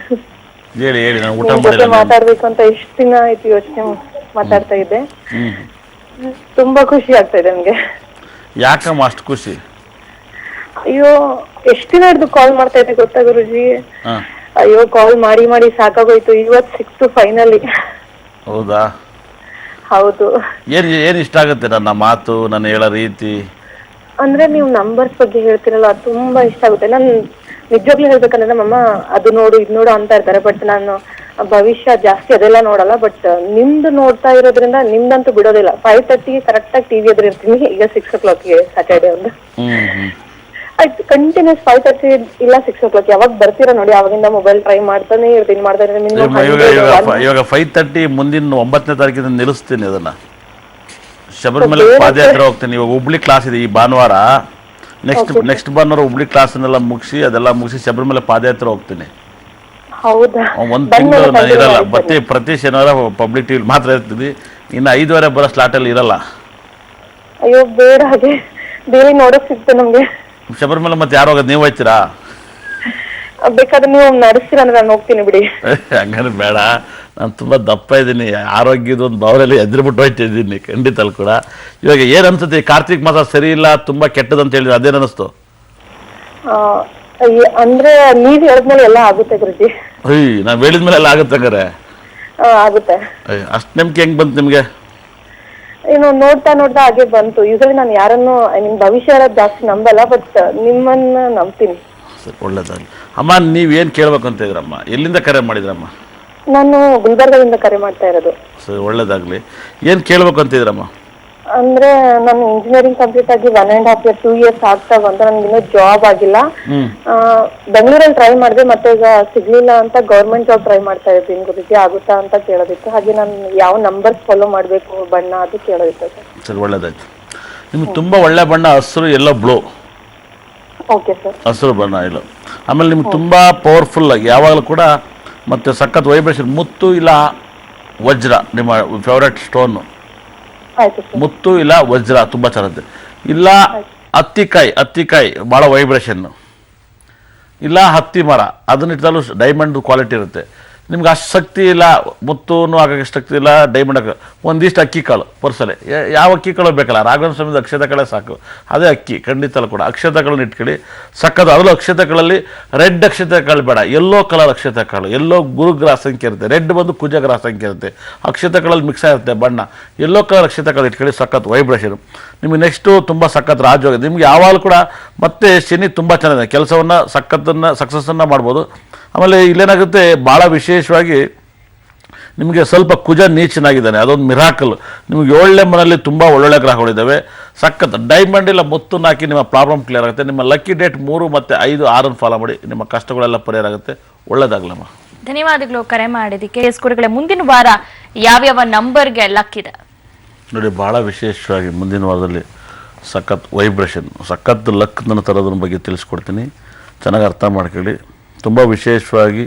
B: ಹೇಳಿ ನಾನು ಊಟ
C: ನಿಮ್ ಜೊತೆ ಮಾತಾಡ್ಬೇಕು ಅಂತ ಎಷ್ಟು ದಿನ ಆಯ್ತು ಯೋಚನೆ ಮಾತಾಡ್ತಾ ಇದ್ದೆ. ತುಂಬಾ ಖುಷಿ ಆಗ್ತಾ ಇದೆ ನಮ್ಗೆ.
B: ಯಾಕಮ್ಮ ಅಷ್ಟು ಖುಷಿ?
C: ಅಯ್ಯೋ, ಎಷ್ಟು ದಿನ ಹಿಡಿದು ಕಾಲ್ ಮಾಡ್ತಾ ಇದ್ದೆ ಗೊತ್ತಾ ಗುರುಜಿ. ಅಯ್ಯೋ, ಕಾಲ್ ಮಾಡಿ ಮಾಡಿ ಸಾಕಾಗೋಯ್ತು. ಇವತ್ತು ಸಿಕ್ತು ಫೈನಲಿ.
B: ಹೌದಾ?
C: ಹೌದು.
B: ಏನು ಇಷ್ಟ ಆಗುತ್ತೆ ನನ್ನ ಮಾತು, ನಾನು ಹೇಳೋ ರೀತಿ?
C: ಅಂದ್ರೆ ನೀವು ನಂಬರ್ಸ್ ಬಗ್ಗೆ ಹೇಳ್ತಿರಲ್ಲ, ಅದು ತುಂಬಾ ಇಷ್ಟ ಆಗುತ್ತೆ. ನಾನು ನಿಜವಾಗ್ಲೂ ಹೇಳ್ಬೇಕಂದ್ರೆ ನಮ್ಮಮ್ಮ ಅದು ನೋಡು ಇದು ನೋಡು ಅಂತ ಇರ್ತಾರೆ, ಬಟ್ ನಾನು ಭವಿಷ್ಯ ಜಾಸ್ತಿ ಅದೆಲ್ಲ ನೋಡಲ್ಲ. ಬಟ್ ನಿಮ್ದು ನೋಡ್ತಾ ಇರೋದ್ರಿಂದ ನಿಮ್ದಂತೂ ಬಿಡೋದಿಲ್ಲ. 5:30 ಕರೆಕ್ಟಾಗಿ ಟಿವಿ ಎದುರು ಇರ್ತೀನಿ. ಈಗ 6 o'clockಗೆ ಸ್ಯಾಟರ್ಡೆ ಒಂದು ಕಂಟಿನ್ಯೂಸ್ 5:30 ಇಲ್ಲ 6 o'clock ಯಾವಾಗ ಬರ್ತೀರಾ ನೋಡಿ, ಅವಾಗಿಂದ ಮೊಬೈಲ್ ಟ್ರೈ ಮಾಡ್ತಾನೆ ಇರ್ತೀನಿ.
B: ಇವಾಗ 5:30 ಮುಂದಿನ 9ನೇ ತಾರೀಕಿಂದ ನಿಲ್ಲಿಸ್ತೀನಿ. ಅದನ್ನ ಶಬರಿಮಲೆ ಪಾದಯಾತ್ರೆ ಹೋಗ್ತೀನಿ. ಇವಾಗ ಹುಬ್ಳಿ ಕ್ಲಾಸ್ ಇದೆ ಈ ಭಾನುವಾರ. ನೆಕ್ಸ್ಟ್ ಭಾನುವಾರ ಹುಬ್ಳಿ ಕ್ಲಾಸ್ನೆಲ್ಲ ಮುಗಿಸಿ ಅದೆಲ್ಲ ಮುಗಿಸಿ ಶಬರಿಮಲೆ ಪಾದಯಾತ್ರೆ ಹೋಗ್ತೀನಿ.
C: ಹೌದಾ?
B: ಒಂದು ತಿಂಗಳು ನಾನು ಇರಲ್ಲ. ಪ್ರತಿ ಶನಿವಾರ ಪಬ್ಲಿಕ್ ಟಿವಿ ಮಾತ್ರ ಇರ್ತೀನಿ. ಇನ್ನು 5:15 ಬರೋ ಸ್ಲಾಟಲ್ಲಿ ಇರಲ್ಲ.
C: ಅಯ್ಯೋ ಬೇಡ, ಅದೇ ಡೈಲಿ ನೋಡಕ್ ಸಿಗ್ತದೆ ನಮ್ಗೆ.
B: ಶಬರಿಮಲೆ ಮತ್ತೆ ಯಾರು ಹೋಗೋದು, ನೀವು ಹೋಗ್ತೀರಾ?
C: ಬೇಕಾದ್ರೆ ನೀವು ನಡೆಸ್ತೀರ ಅಂದ್ರೆ ನಾನು ಹೋಗ್ತೀನಿ ಬಿಡಿ.
B: ಹಂಗಾರೆ ಬೇಡ, ನಾನು ತುಂಬ ದಪ್ಪ ಇದ್ದೀನಿ, ಆರೋಗ್ಯದ ಒಂದು ಭಾವನೆಯಲ್ಲಿ ಎದ್ರುಬಿಟ್ಟು ಹೋಗ್ತಿದ್ದೀನಿ ಖಂಡಿತಲ್ಲಿ ಕೂಡ. ಇವಾಗ ಏನು ಅನ್ಸುತ್ತೆ, ಕಾರ್ತಿಕ್ ಮಾಸ ಸರಿ ಇಲ್ಲ, ತುಂಬ ಕೆಟ್ಟದಂತ ಹೇಳಿದ್ರೆ ಅದೇನು ಅನ್ನಿಸ್ತು?
C: ಅಂದ್ರೆ ನೀವ್ ಹೇಳಿದ್ಮೇಲೆ ಎಲ್ಲ ಆಗುತ್ತೆ ಗುರುಜಿ.
B: ನಾವು ಹೇಳಿದ್ಮೇಲೆ ಎಲ್ಲ ಆಗುತ್ತೆ ಹಂಗಾರೆ?
C: ಆಗುತ್ತೆ.
B: ಅಷ್ಟು ನಂಬಿಕೆ ಹೆಂಗೆ ಬಂತು ನಿಮಗೆ?
C: ಏನು ನೋಡ್ತಾ ನೋಡ್ತಾ ಹಾಗೆ ಬಂತು. ಯೂಸಲಿ ನಾನು ಯಾರನ್ನು ನಿಮ್ ಭವಿಷ್ಯ ಜಾಸ್ತಿ ನಂಬಲ್ಲ, ಬಟ್ ನಿಮ್ಮನ್ನ ನಂಬ್ತೀನಿ.
B: ಸರಿ, ಒಳ್ಳೇದಾಗಲಿ. ಅಮ್ಮ, ನೀವೇನು ಕೇಳ್ಬೇಕು ಅಂತ ಇದ್ರಮ್ಮ? ಎಲ್ಲಿಂದ ಕರೆ ಮಾಡಿದ್ರಮ್ಮ?
C: ನಾನು ಗುಲ್ಬರ್ಗದಿಂದ ಕರೆ ಮಾಡ್ತಾ ಇರೋದು.
B: ಸರಿ, ಒಳ್ಳೇದಾಗಲಿ. ಏನು ಕೇಳ್ಬೇಕು ಅಂತ ಇದ್ರಮ್ಮ?
C: ಅಂದ್ರೆ ನಾನು ಇಂಜಿನಿಯರಿಂಗ್ ಕಂಪ್ಲೀಟ್ ಆಗಿ 1.5 year 2 years ಆಗ್ತಾ ಬಂತು. ನನ್ಗೆ ಇನ್ನೂ ಜಾಬ್ ಆಗಿಲ್ಲ. ಬೆಂಗಳೂರಲ್ಲಿ ಟ್ರೈ ಮಾಡಿದೆ, ಮತ್ತೆ ಈಗ ಸಿಗ್ಲಿಲ್ಲ ಅಂತ ಗೌರ್ಮೆಂಟ್ ಜಾಬ್ ಟ್ರೈ ಮಾಡ್ತಾ ಇದ್ದೀನಿ ಗುರುಜಿ. ಆಗುತ್ತಾ ಅಂತ ಕೇಳೋದಿತ್ತು. ಹಾಗೆ ನಾನು ಯಾವ ನಂಬರ್ಸ್ ಫಾಲೋ ಮಾಡಬೇಕು, ಬಣ್ಣ ಅದು ಕೇಳೋದಿತ್ತು ಸರ್.
B: ಸರಿ, ಒಳ್ಳೇದಾಯ್ತು. ನಿಮ್ಗೆ ತುಂಬ ಒಳ್ಳೆ ಬಣ್ಣ ಹಸಿರು, ಎಲ್ಲೋ ಬ್ಲೂ.
C: Okay sir.
B: ಹಸಿರು ಬಣ್ಣ ಇಲ್ಲ. ಆಮೇಲೆ ನಿಮ್ಗೆ ತುಂಬ ಪವರ್ಫುಲ್ ಆಗಿ ಯಾವಾಗಲೂ ಕೂಡ ಮತ್ತು ಸಖತ್ ವೈಬ್ರೇಷನ್, ಮುತ್ತು ಇಲ್ಲ ವಜ್ರ, ನಿಮ್ಮ ಫೇವ್ರೇಟ್ ಸ್ಟೋನು.
C: ಆಯ್ತು ಸರ್.
B: ಮುತ್ತು ಇಲ್ಲ ವಜ್ರ ತುಂಬ ಚೆನ್ನಾಗಿದೆ. ಇಲ್ಲ ಹತ್ತಿಕಾಯಿ ಭಾಳ ವೈಬ್ರೇಷನ್ನು. ಇಲ್ಲ ಹತ್ತಿ ಮರ, ಅದನ್ನ ಇಟ್ಟಲು ಡೈಮಂಡ್ ಕ್ವಾಲಿಟಿ ಇರುತ್ತೆ. ನಿಮ್ಗೆ ಅಷ್ಟು ಶಕ್ತಿ ಇಲ್ಲ, ಮುತ್ತೂನು ಆಗೋಕ್ಕೆ ಶಕ್ತಿ ಇಲ್ಲ, ಡೈಮಂಡ್ ಆಗ ಒಂದಿಷ್ಟು ಅಕ್ಕಿ ಕಾಳು ಪರ್ಸಲೆ. ಯಾವ ಅಕ್ಕಿ ಕಾಳು ಬೇಕಲ್ಲ, ರಾಘವೇಂದ್ರ ಸ್ವಾಮಿದ ಅಕ್ಷತೆ ಕಾಳೇ ಸಾಕು, ಅದೇ ಅಕ್ಕಿ ಖಂಡಿತ ಕೂಡ. ಅಕ್ಷತೆ ಕಾಳನ್ನ ಇಟ್ಕೊಳ್ಳಿ, ಸಕ್ಕದು. ಅದರಲ್ಲೂ ಅಕ್ಷತೆ ಕಾಳಲ್ಲಿ ರೆಡ್ ಅಕ್ಷತೆ ಕಾಳು ಬೇಡ, ಎಲ್ಲೋ ಕಲರ್ ಅಕ್ಷತೆ ಕಾಳು. ಎಲ್ಲೋ ಗುರುಗ್ರಹ ಸಂಖ್ಯೆ ಇರುತ್ತೆ, ರೆಡ್ ಬಂದು ಕುಜಗ್ರಹ ಸಂಖ್ಯೆ ಇರುತ್ತೆ. ಅಕ್ಷತೆ ಕಾಳಲ್ಲಿ ಮಿಕ್ಸ್ ಆಗಿರುತ್ತೆ ಬಣ್ಣ. ಎಲ್ಲೋ ಕಲರ್ ಅಕ್ಷತೆ ಕಾಳು ಇಟ್ಕೊಳ್ಳಿ, ಸಖತ್ ವೈಬ್ರೇಷನ್. ನಿಮಗೆ ನೆಕ್ಸ್ಟು ತುಂಬ ಸಖತ್ ರಾಜಯೋಗ. ನಿಮ್ಗೆ ಯಾವಾಗಲೂ ಕೂಡ ಮತ್ತೆ ಶನಿ ತುಂಬ ಚೆನ್ನಾಗಿದೆ, ಕೆಲಸವನ್ನು ಸಕ್ಸಸ್ಸನ್ನು ಮಾಡ್ಬೋದು. ಆಮೇಲೆ ಇಲ್ಲೇನಾಗುತ್ತೆ, ಭಾಳ ವಿಶೇಷವಾಗಿ ನಿಮಗೆ ಸ್ವಲ್ಪ ಕುಜ ನೀಚನಾಗಿದ್ದಾನೆ, ಅದೊಂದು ಮಿರಾಕಲ್. ನಿಮಗೆ 7ನೇ ಮನೆಯಲ್ಲಿ ತುಂಬ ಒಳ್ಳೊಳ್ಳೆ ಗ್ರಹಗಳಿದ್ದಾವೆ. ಸಖತ್ ಡೈಮಂಡ್ ಇಲ್ಲ ಮುತ್ತನ್ನು ಹಾಕಿ ನಿಮ್ಮ ಪ್ರಾಬ್ಲಮ್ ಕ್ಲಿಯರ್ ಆಗುತ್ತೆ. ನಿಮ್ಮ ಲಕ್ಕಿ ಡೇಟ್ 3 ಮತ್ತು 5, 6 ಫಾಲೋ ಮಾಡಿ, ನಿಮ್ಮ ಕಷ್ಟಗಳೆಲ್ಲ ಪರಿಹಾರ ಆಗುತ್ತೆ. ಒಳ್ಳೇದಾಗ್ಲಮ್ಮ.
A: ಧನ್ಯವಾದಗಳು ಕರೆ ಮಾಡಿದ್ದಕ್ಕೆ. ಗುರುಗಳೇ, ಮುಂದಿನ ವಾರ ಯಾವ್ಯಾವ ನಂಬರ್ಗೆ ಲಕ್ ಇದೆ
B: ನೋಡಿ? ಭಾಳ ವಿಶೇಷವಾಗಿ ಮುಂದಿನ ವಾರದಲ್ಲಿ ಸಖತ್ ವೈಬ್ರೇಷನ್, ಸಖತ್ ಲಕ್ ನನ್ನ ತರೋದ್ರ ಬಗ್ಗೆ ತಿಳಿಸ್ಕೊಡ್ತೀನಿ. ಚೆನ್ನಾಗಿ ಅರ್ಥ ಮಾಡ್ಕೊಳ್ಳಿ. ತುಂಬ ವಿಶೇಷವಾಗಿ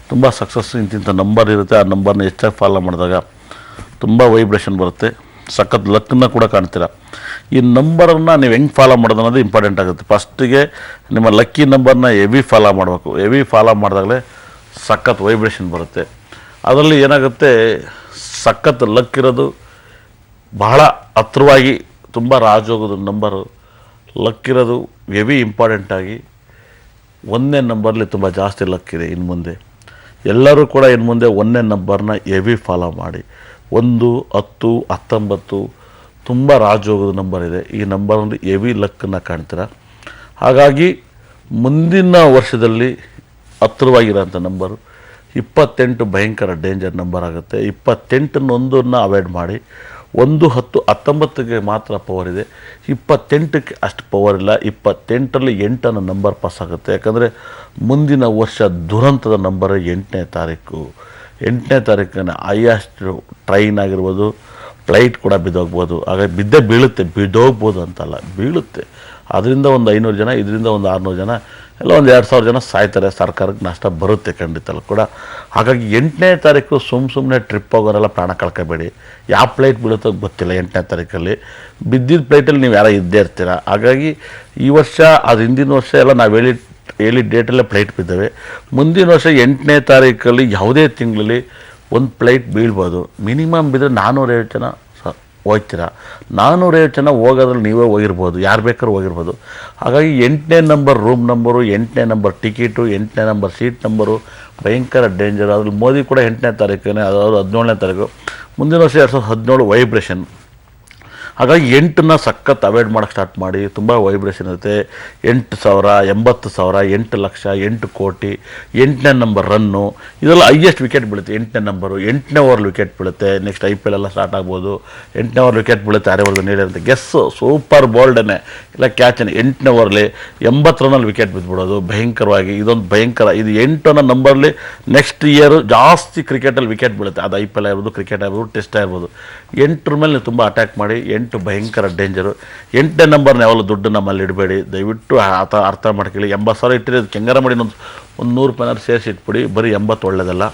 B: ತುಂಬ ಸಕ್ಸಸ್ ಇಂತಿಂಥ ನಂಬರ್ ಇರುತ್ತೆ. ಆ ನಂಬರ್ನ ಹೆಚ್ಚಾಗಿ ಫಾಲೋ ಮಾಡಿದಾಗ ತುಂಬ ವೈಬ್ರೇಷನ್ ಬರುತ್ತೆ, ಸಖತ್ ಲಕ್ಕನ್ನ ಕೂಡ ಕಾಣ್ತೀರ. ಈ ನಂಬರನ್ನು ನೀವು ಹೆಂಗೆ ಫಾಲೋ ಮಾಡೋದು ಅನ್ನೋದು ಇಂಪಾರ್ಟೆಂಟ್ ಆಗುತ್ತೆ. ಫಸ್ಟಿಗೆ ನಿಮ್ಮ ಲಕ್ಕಿ ನಂಬರ್ನ ಹೆವಿ ಫಾಲೋ ಮಾಡಬೇಕು. ಹೆವಿ ಫಾಲೋ ಮಾಡಿದಾಗಲೇ ಸಖತ್ ವೈಬ್ರೇಷನ್ ಬರುತ್ತೆ. ಅದರಲ್ಲಿ ಏನಾಗುತ್ತೆ, ಸಖತ್ ಲಕ್ ಇರೋದು ಬಹಳ ಹತ್ರವಾಗಿ ತುಂಬ ರಾಜೋಗೋದು ನಂಬರು. ಲಕ್ ಇರೋದು ಹೆವಿ ಇಂಪಾರ್ಟೆಂಟಾಗಿ 1ನೇ ನಂಬರ್ಲಿ ತುಂಬ ಜಾಸ್ತಿ ಲಕ್ ಇದೆ. ಇನ್ನು ಮುಂದೆ ಎಲ್ಲರೂ ಕೂಡ ಇನ್ನು ಮುಂದೆ 1ನೇ ನಂಬರ್ನ ಹೆವಿ ಫಾಲೋ ಮಾಡಿ. 1, 10, 19 ತುಂಬ ರಾಜೋಗದ ನಂಬರ್ ಇದೆ. ಈ ನಂಬರಲ್ಲಿ ಹೆವಿ ಲಕ್ಕನ್ನು ಕಾಣ್ತೀರ. ಹಾಗಾಗಿ ಮುಂದಿನ ವರ್ಷದಲ್ಲಿ ಹತ್ತಿರವಾಗಿರೋಂಥ ನಂಬರು 28 ಭಯಂಕರ ಡೇಂಜರ್ ನಂಬರ್ ಆಗುತ್ತೆ. 28 ಅವಾಯ್ಡ್ ಮಾಡಿ. 1, 10, 19ಗೆ ಮಾತ್ರ ಪವರ್ ಇದೆ, 28ಕ್ಕೆ ಅಷ್ಟು ಪವರ್ ಇಲ್ಲ. 28ರಲ್ಲಿ 8 ನಂಬರ್ ಪಾಸ್ ಆಗುತ್ತೆ. ಯಾಕಂದರೆ ಮುಂದಿನ ವರ್ಷ ದುರಂತದ ನಂಬರ್ 8ನೇ ತಾರೀಕು. 8ನೇ ತಾರೀಕಿನ ಹೈಯೆಸ್ಟ್ ಟ್ರೈನ್ ಆಗಿರ್ಬೋದು, ಫ್ಲೈಟ್ ಕೂಡ ಬಿದ್ದೋಗ್ಬೋದು. ಹಾಗಾಗಿ ಬಿದ್ದೋಗ್ಬೋದು ಅಂತಲ್ಲ, ಬೀಳುತ್ತೆ. ಅದರಿಂದ ಒಂದು 500 ಜನ, ಇದರಿಂದ ಒಂದು 600 ಜನ, ಎಲ್ಲ ಒಂದು 2000 ಜನ ಸಾಯ್ತಾರೆ. ಸರ್ಕಾರಕ್ಕೆ ನಷ್ಟ ಬರುತ್ತೆ ಖಂಡಿತ ಕೂಡ. ಹಾಗಾಗಿ 8ನೇ ತಾರೀಕು ಸುಮ್ಮನೆ ಟ್ರಿಪ್ ಹೋಗೋರೆಲ್ಲ ಪ್ರಾಣ ಕಳ್ಕೊಬೇಡಿ. ಯಾವ ಫ್ಲೈಟ್ ಬೀಳುತ್ತೋ ಗೊತ್ತಿಲ್ಲ. 8ನೇ ತಾರೀಕಲ್ಲಿ ಬಿದ್ದಿದ್ದ ಫ್ಲೈಟಲ್ಲಿ ನೀವು ಯಾರೋ ಇದ್ದೇ ಇರ್ತೀರ. ಹಾಗಾಗಿ ಈ ವರ್ಷ, ಅದು ಹಿಂದಿನ ವರ್ಷ ಎಲ್ಲ ನಾವು ಹೇಳಿ ಡೇಟಲ್ಲೇ ಫ್ಲೈಟ್ ಬಿದ್ದಾವೆ. ಮುಂದಿನ ವರ್ಷ 8ನೇ ತಾರೀಕಲ್ಲಿ ಯಾವುದೇ ತಿಂಗಳಲ್ಲಿ ಒಂದು ಫ್ಲೈಟ್ ಬೀಳ್ಬೋದು. ಮಿನಿಮಮ್ ಬಿದ್ದರೆ 450 ಜನ ಹೋಗ್ತೀರ. 450 ಜನ ಹೋಗೋದ್ರಲ್ಲಿ ನೀವೇ ಹೋಗಿರ್ಬೋದು, ಯಾರು ಬೇಕಾದ್ರೂ ಹೋಗಿರ್ಬೋದು. ಹಾಗಾಗಿ 8ನೇ ನಂಬರ್ ರೂಮ್ ನಂಬರು, 8ನೇ ನಂಬರ್ ಟಿಕೆಟು, 8ನೇ ನಂಬರ್ ಸೀಟ್ ನಂಬರು ಭಯಂಕರ ಡೇಂಜರ್. ಅದ್ರಲ್ಲಿ ಮೋದಿ ಕೂಡ 8ನೇ ತಾರೀಕನೇ, ಅದಾದ್ರು 17ನೇ ತಾರೀಕು. ಮುಂದಿನ ವರ್ಷ 2017 ವೈಬ್ರೇಷನ್. ಹಾಗಾಗಿ 8ನ್ನ ಸಖತ್ ಅವಾಯ್ಡ್ ಮಾಡೋಕ್ಕೆ ಸ್ಟಾರ್ಟ್ ಮಾಡಿ. ತುಂಬ ವೈಬ್ರೇಷನ್ ಇರುತ್ತೆ. 8,000, 80,000, 8 ಲಕ್ಷ, 8 ಕೋಟಿ, 8ನೇ ನಂಬರ್ ರನ್ನು, ಇದೆಲ್ಲ ಹೈಯೆಸ್ಟ್ ವಿಕೆಟ್ ಬೀಳುತ್ತೆ. 8ನೇ ನಂಬರು 8ನೇ ಓವರ್ಲಿ ವಿಕೆಟ್ ಬೀಳುತ್ತೆ. ನೆಕ್ಸ್ಟ್ IPL ಎಲ್ಲ ಸ್ಟಾರ್ಟ್ ಆಗ್ಬೋದು. 8ನೇ ಓವರ್ ವಿಕೆಟ್ ಬೀಳುತ್ತೆ. ಆರ್ಯವರ್ಧನ್ ಹೇಳಿರುತ್ತೆ ಗೆಸ್ಸು ಸೂಪರ್ ಬೋಲ್ಡನ್ನೇ ಇಲ್ಲ ಕ್ಯಾಚನ್ನು. 8ನೇ ಓವರ್ಲಿ 80 ರನ್ನಲ್ಲಿ ವಿಕೆಟ್ ಬಿದ್ದುಬಿಡೋದು ಭಯಂಕರವಾಗಿ. ಇದೊಂದು ಭಯಂಕರ. ಇದು 8ನೇ ನಂಬರ್ಲಿ ನೆಕ್ಸ್ಟ್ ಇಯರು ಜಾಸ್ತಿ ಕ್ರಿಕೆಟಲ್ಲಿ ವಿಕೆಟ್ ಬೀಳುತ್ತೆ. ಅದು IPL ಆಗಿರ್ಬೋದು, ಕ್ರಿಕೆಟ್ ಆಗಿರ್ಬೋದು, ಟೆಸ್ಟ್ ಆಗಿರ್ಬೋದು. 8ರ ಮೇಲೆ ನೀವು ತುಂಬ ಅಟ್ಯಾಕ್ ಮಾಡಿ. 8 ಭಯಂಕರ ಡೇಂಜರು. 8ನೇ ನಂಬರ್ನ ಯಾವಾಗಲೂ ದುಡ್ಡು ನಮ್ಮಲ್ಲಿ ಇಡಬೇಡಿ, ದಯವಿಟ್ಟು ಅರ್ಥ ಮಾಡ್ಕೊಳ್ಳಿ. 80,000 ಇಟ್ಟಿರಿ, ಅದಕ್ಕೆ ಹೆಂಗಾರ ಮಾಡಿ ಒಂದು 100 ರೂಪಾಯಿನಾದ್ರು ಸೇರಿಸಿ ಇಟ್ಬಿಡಿ. ಬರೀ 80 ಒಳ್ಳೆಯದಲ್ಲ.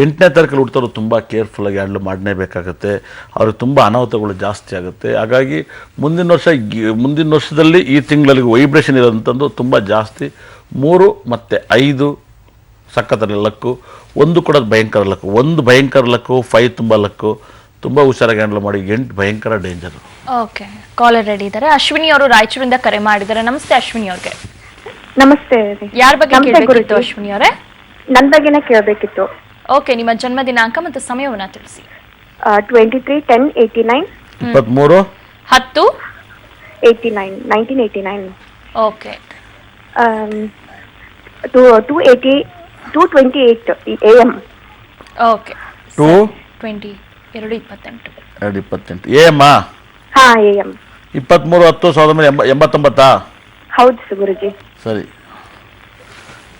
B: 8ನೇ ತಾರೀಕಲ್ಲಿ ಹುಡ್ತವ್ರು ತುಂಬ ಕೇರ್ಫುಲ್ಲಾಗಿ ಹ್ಯಾಂಡ್ಲ್ ಮಾಡಲೇಬೇಕಾಗತ್ತೆ. ಅವ್ರಿಗೆ ತುಂಬ ಅನಾಹುತಗಳು ಜಾಸ್ತಿ ಆಗುತ್ತೆ. ಹಾಗಾಗಿ ಮುಂದಿನ ವರ್ಷದಲ್ಲಿ ಈ ತಿಂಗಳಲ್ಲಿ ವೈಬ್ರೇಷನ್ ಇರೋದಂಥದ್ದು ತುಂಬ ಜಾಸ್ತಿ. 3 ಮತ್ತು 5 ಸಖತ್ತಲ್ಲಿ ಲಕ್ಕು, 1 ಕೂಡ ಭಯಂಕರ ಲಕ್ಕು, 1 ಭಯಂಕರ ಲಕ್ಕು, 5 ತುಂಬ ಲಕ್ಕು. ತುಂಬ ಹುಷಾರಾಗಿ ಹ್ಯಾಂಡಲ್ ಮಾಡಿ. 8 ಭಯಂಕರ ಡೇಂಜರು.
A: ಓಕೆ, ಕಾಲರ್ ರೆಡಿ ಇದ್ದಾರೆ. ಅಶ್ವಿನಿ ಅವರು ರಾಯಚೂರಿಂದ ಕರೆ ಮಾಡಿದ್ದಾರೆ. ನಮಸ್ತೆ ಅಶ್ವಿನಿ ಅವ್ರಿಗೆ.
E: ನಮಸ್ತೆ.
A: ಯಾರ ಬಗ್ಗೆ ಕೇಳಬೇಕಿತ್ತು ಅಶ್ವಿನಿ ಅವರೇ?
E: ನನ್ನ ಬಗ್ಗೆನೇ ಕೇಳಬೇಕಿತ್ತು.
A: ಓಕೆ, ನಿಮ್ಮ ಜನ್ಮ ದಿನಾಂಕ ಮತ್ತು ಸಮಯವನ್ನ ತಿಳಿಸಿ.
E: 23/10/89.
B: 23
A: 10
E: 89 1989.
A: ಓಕೆ.
E: 2:28 AM.
A: ಓಕೆ.
B: 2
A: 22:28
B: 2:28 AM.
E: ಹಾ, AM.
B: 23/10/1989.
E: ಹೌದು ಗುರುಜಿ.
B: ಸರಿ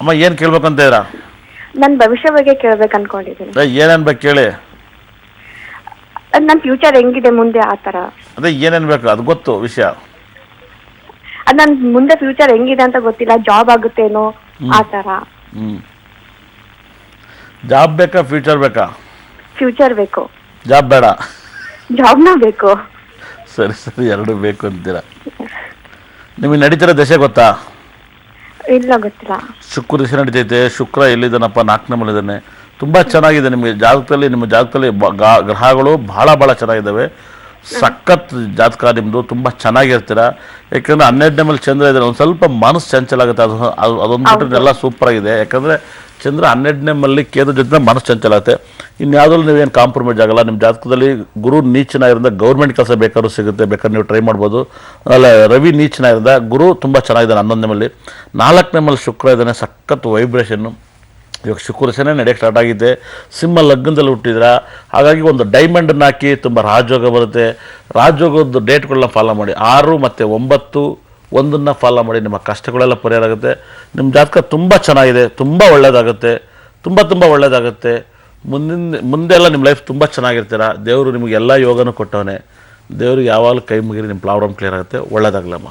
B: ಅಮ್ಮ, ಏನು ಕೇಳ್ಬೇಕಂತ ಇದ್ದೀರಾ?
E: ನನ್ನ ಭವಿಷ್ಯ ಬಗ್ಗೆ ಕೇಳ್ಬೇಕು ಅನ್ಕೊಂಡಿದ್ದೀನಿ.
B: ಏನೇನು ಬೇಕು ಕೇಳಿ.
E: ನನ್ನ ಫ್ಯೂಚರ್ ಹೆಂಗಿದೆ ಮುಂದೆ ಆ ಥರ.
B: ಅದೇ ಏನೇನು ಬೇಕು ಅದು ಗೊತ್ತು ವಿಷಯ.
E: ಅದು ನನ್ನ ಮುಂದೆ ಫ್ಯೂಚರ್ ಹೆಂಗಿದೆ ಅಂತ ಗೊತ್ತಿಲ್ಲ. ಜಾಬ್ ಆಗುತ್ತೇನೋ ಆ ಥರ.
B: ಜಾಬ್ ಬೇಕಾ ಫ್ಯೂಚರ್ ಬೇಕಾ?
E: ಫ್ಯೂಚರ್ ಬೇಕು.
B: ಜಾಬ್ ಬೇಡ?
E: ಜಾಬ್ನ ಬೇಕು.
B: ಸರಿ ಸರಿ, ಎರಡು ಬೇಕು ಅಂತೀರಾ. ನಿಮಗೆ ನಡೀತಿರೋ ದಶೆ ಗೊತ್ತಾ?
E: ಇಲ್ಲ, ಗೊತ್ತಿಲ್ಲ.
B: ಶುಕ್ರ ದಶೆ ನಡೀತೈತೆ. ಶುಕ್ರ ಎಲ್ಲಿದ್ದಾನಪ್ಪ? 4ನೇ ಮನೆಯಿದ್ದಾನೆ. ತುಂಬ ಚೆನ್ನಾಗಿದೆ ನಿಮ್ಮ ಜಾತಕದಲ್ಲಿ ಗ್ರಹಗಳು ಭಾಳ ಚೆನ್ನಾಗಿದ್ದಾವೆ. ಸಖತ್ ಜಾತಕ ನಿಮ್ಮದು. ತುಂಬ ಚೆನ್ನಾಗಿರ್ತೀರ. ಯಾಕಂದರೆ 12ನೇ ಮೇಲೆ ಚಂದ್ರ ಇದ್ದಾರೆ. ಒಂದು ಸ್ವಲ್ಪ ಮನಸ್ಸು ಚಂಚಲ ಆಗುತ್ತೆ. ಅದೊಂದು ಬಿಟ್ಟರೆ ಎಲ್ಲ ಸೂಪರಾಗಿದೆ. ಯಾಕಂದರೆ ಚಂದ್ರ 12ನೇ ಮಲ್ಲಿ ಕೇಂದ್ರ ಜೊತೆ ಮನಸ್ಸು ಚಂಚಲ ಆಗುತ್ತೆ. ಇನ್ಯಾವುದ್ರಲ್ಲಿ ನೀವೇನು ಕಾಂಪ್ರಮೈಸ್ ಆಗಲ್ಲ. ನಿಮ್ಮ ಜಾತಕದಲ್ಲಿ ಗುರು ನೀಚನಾಗಿರೋದ್ರಿಂದ ಗೌರ್ಮೆಂಟ್ ಕೆಲಸ ಬೇಕಾದ್ರೂ ಸಿಗುತ್ತೆ, ಬೇಕಾದ್ರೆ ನೀವು ಟ್ರೈ ಮಾಡ್ಬೋದು. ಅಲ್ಲ, ರವಿ ನೀಚನಾಗಿರೋದ, ಗುರು ತುಂಬ ಚೆನ್ನಾಗಿದ್ದಾನೆ 11ನೇ ಮಲ್ಲಿ. 4ನೇ ಮಲ್ಲಿ ಶುಕ್ರ ಇದ್ದಾನೆ. ಸಖತ್ ವೈಬ್ರೇಷನ್ನು. ಇವಾಗ ಶುಕ್ರಸೇನೆ ನಡೆಯೋಕ್ಕೆ ಸ್ಟಾರ್ಟ್ ಆಗಿದೆ. ಸಿಂಹ ಲಗ್ನದಲ್ಲಿ ಹುಟ್ಟಿದ್ರ. ಹಾಗಾಗಿ ಒಂದು ಡೈಮಂಡನ್ನು ಹಾಕಿ ತುಂಬ ರಾಜಯೋಗ ಬರುತ್ತೆ. ರಾಜಯೋಗದ ಡೇಟ್ಗಳನ್ನ ಫಾಲೋ ಮಾಡಿ. 6 ಮತ್ತು 9 1ನ್ನು ಫಾಲೋ ಮಾಡಿ. ನಿಮ್ಮ ಕಷ್ಟಗಳೆಲ್ಲ ಪರಿಹಾರ ಆಗುತ್ತೆ. ನಿಮ್ಮ ಜಾತಕ ತುಂಬ ಚೆನ್ನಾಗಿದೆ. ತುಂಬ ಒಳ್ಳೆಯದಾಗುತ್ತೆ. ತುಂಬ ಒಳ್ಳೆಯದಾಗುತ್ತೆ. ಮುಂದೆ ಎಲ್ಲ ನಿಮ್ಮ ಲೈಫ್ ತುಂಬ ಚೆನ್ನಾಗಿರ್ತೀರ. ದೇವರು ನಿಮಗೆ ಎಲ್ಲ ಯೋಗನೂ ಕೊಟ್ಟವನೇ. ದೇವ್ರಿಗೆ ಯಾವಾಗಲೂ ಕೈ ಮುಗಿರಿ. ನಿಮ್ಮ ಪ್ರಾಬ್ಲಮ್ ಕ್ಲಿಯರ್ ಆಗುತ್ತೆ. ಒಳ್ಳೆಯದಾಗಲಮ್ಮ.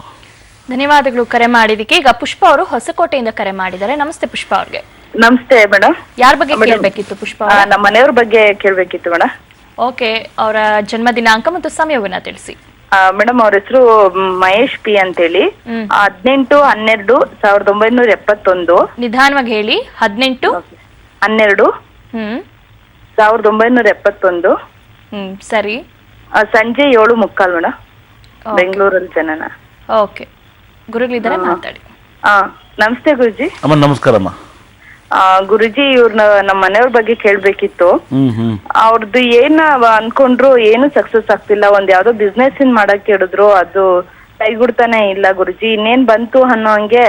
A: ಧನ್ಯವಾದಗಳು ಕರೆ ಮಾಡಿದ್ದಕ್ಕೆ. ಈಗ ಪುಷ್ಪ ಅವರು ಹೊಸಕೋಟೆಯಿಂದ ಕರೆ ಮಾಡಿದ್ದಾರೆ. ನಮಸ್ತೆ ಪುಷ್ಪ ಅವ್ರಿಗೆ.
F: ನಮಸ್ತೆ ಮೇಡಮ್.
A: ಯಾರ ಬಗ್ಗೆ ಕೇಳಬೇಕಿತ್ತು ಪುಷ್ಪ?
F: ನಮ್ಮ ಮನೆಯವ್ರ ಬಗ್ಗೆ ಕೇಳಬೇಕಿತ್ತು ಮೇಡಮ್.
A: ಓಕೆ, ಅವರ ಜನ್ಮ ದಿನಾಂಕ ಮತ್ತು ಸಮಯವನ್ನ ತಿಳಿಸಿ.
F: ಮೇಡಮ್, ಅವ್ರ ಹೆಸರು ಮಹೇಶ್ ಪಿ ಅಂತೇಳಿ. 18/12/1971.
A: ನಿಧಾನವಾಗಿ ಹೇಳಿ.
F: 18/12/1971.
A: ಸರಿ.
F: ಸಂಜೆ 7:45 ಮೇಡಮ್. ಬೆಂಗಳೂರಲ್ಲಿ ಜನನ.
A: ಓಕೆ, ಗುರುಗಳಿದ್ದಾರೆ, ಮಾತಾಡಿ.
F: ನಮಸ್ತೆ ಗುರುಜಿ.
B: ಅಮ್ಮ ನಮಸ್ಕಾರಮ್ಮ.
F: ಗುರುಜಿ, ಇವ್ರನ್ನ ನಮ್ಮ ಮನೆಯವ್ರ ಬಗ್ಗೆ ಕೇಳ್ಬೇಕಿತ್ತು. ಅವ್ರದ್ದು ಏನ ಅನ್ಕೊಂಡ್ರು ಏನು ಸಕ್ಸಸ್ ಆಗ್ತಿಲ್ಲ. ಒಂದ್ ಯಾವ್ದೋ ಬಿಸ್ನೆಸ್ ಮಾಡಕ್ ಹೇಳಿದ್ರು, ಅದು ಕೈಗೂಡ್ತಾನೆ ಇಲ್ಲ ಗುರುಜಿ. ಇನ್ನೇನ್ ಬಂತು ಅನ್ನೋ ಹಂಗೆ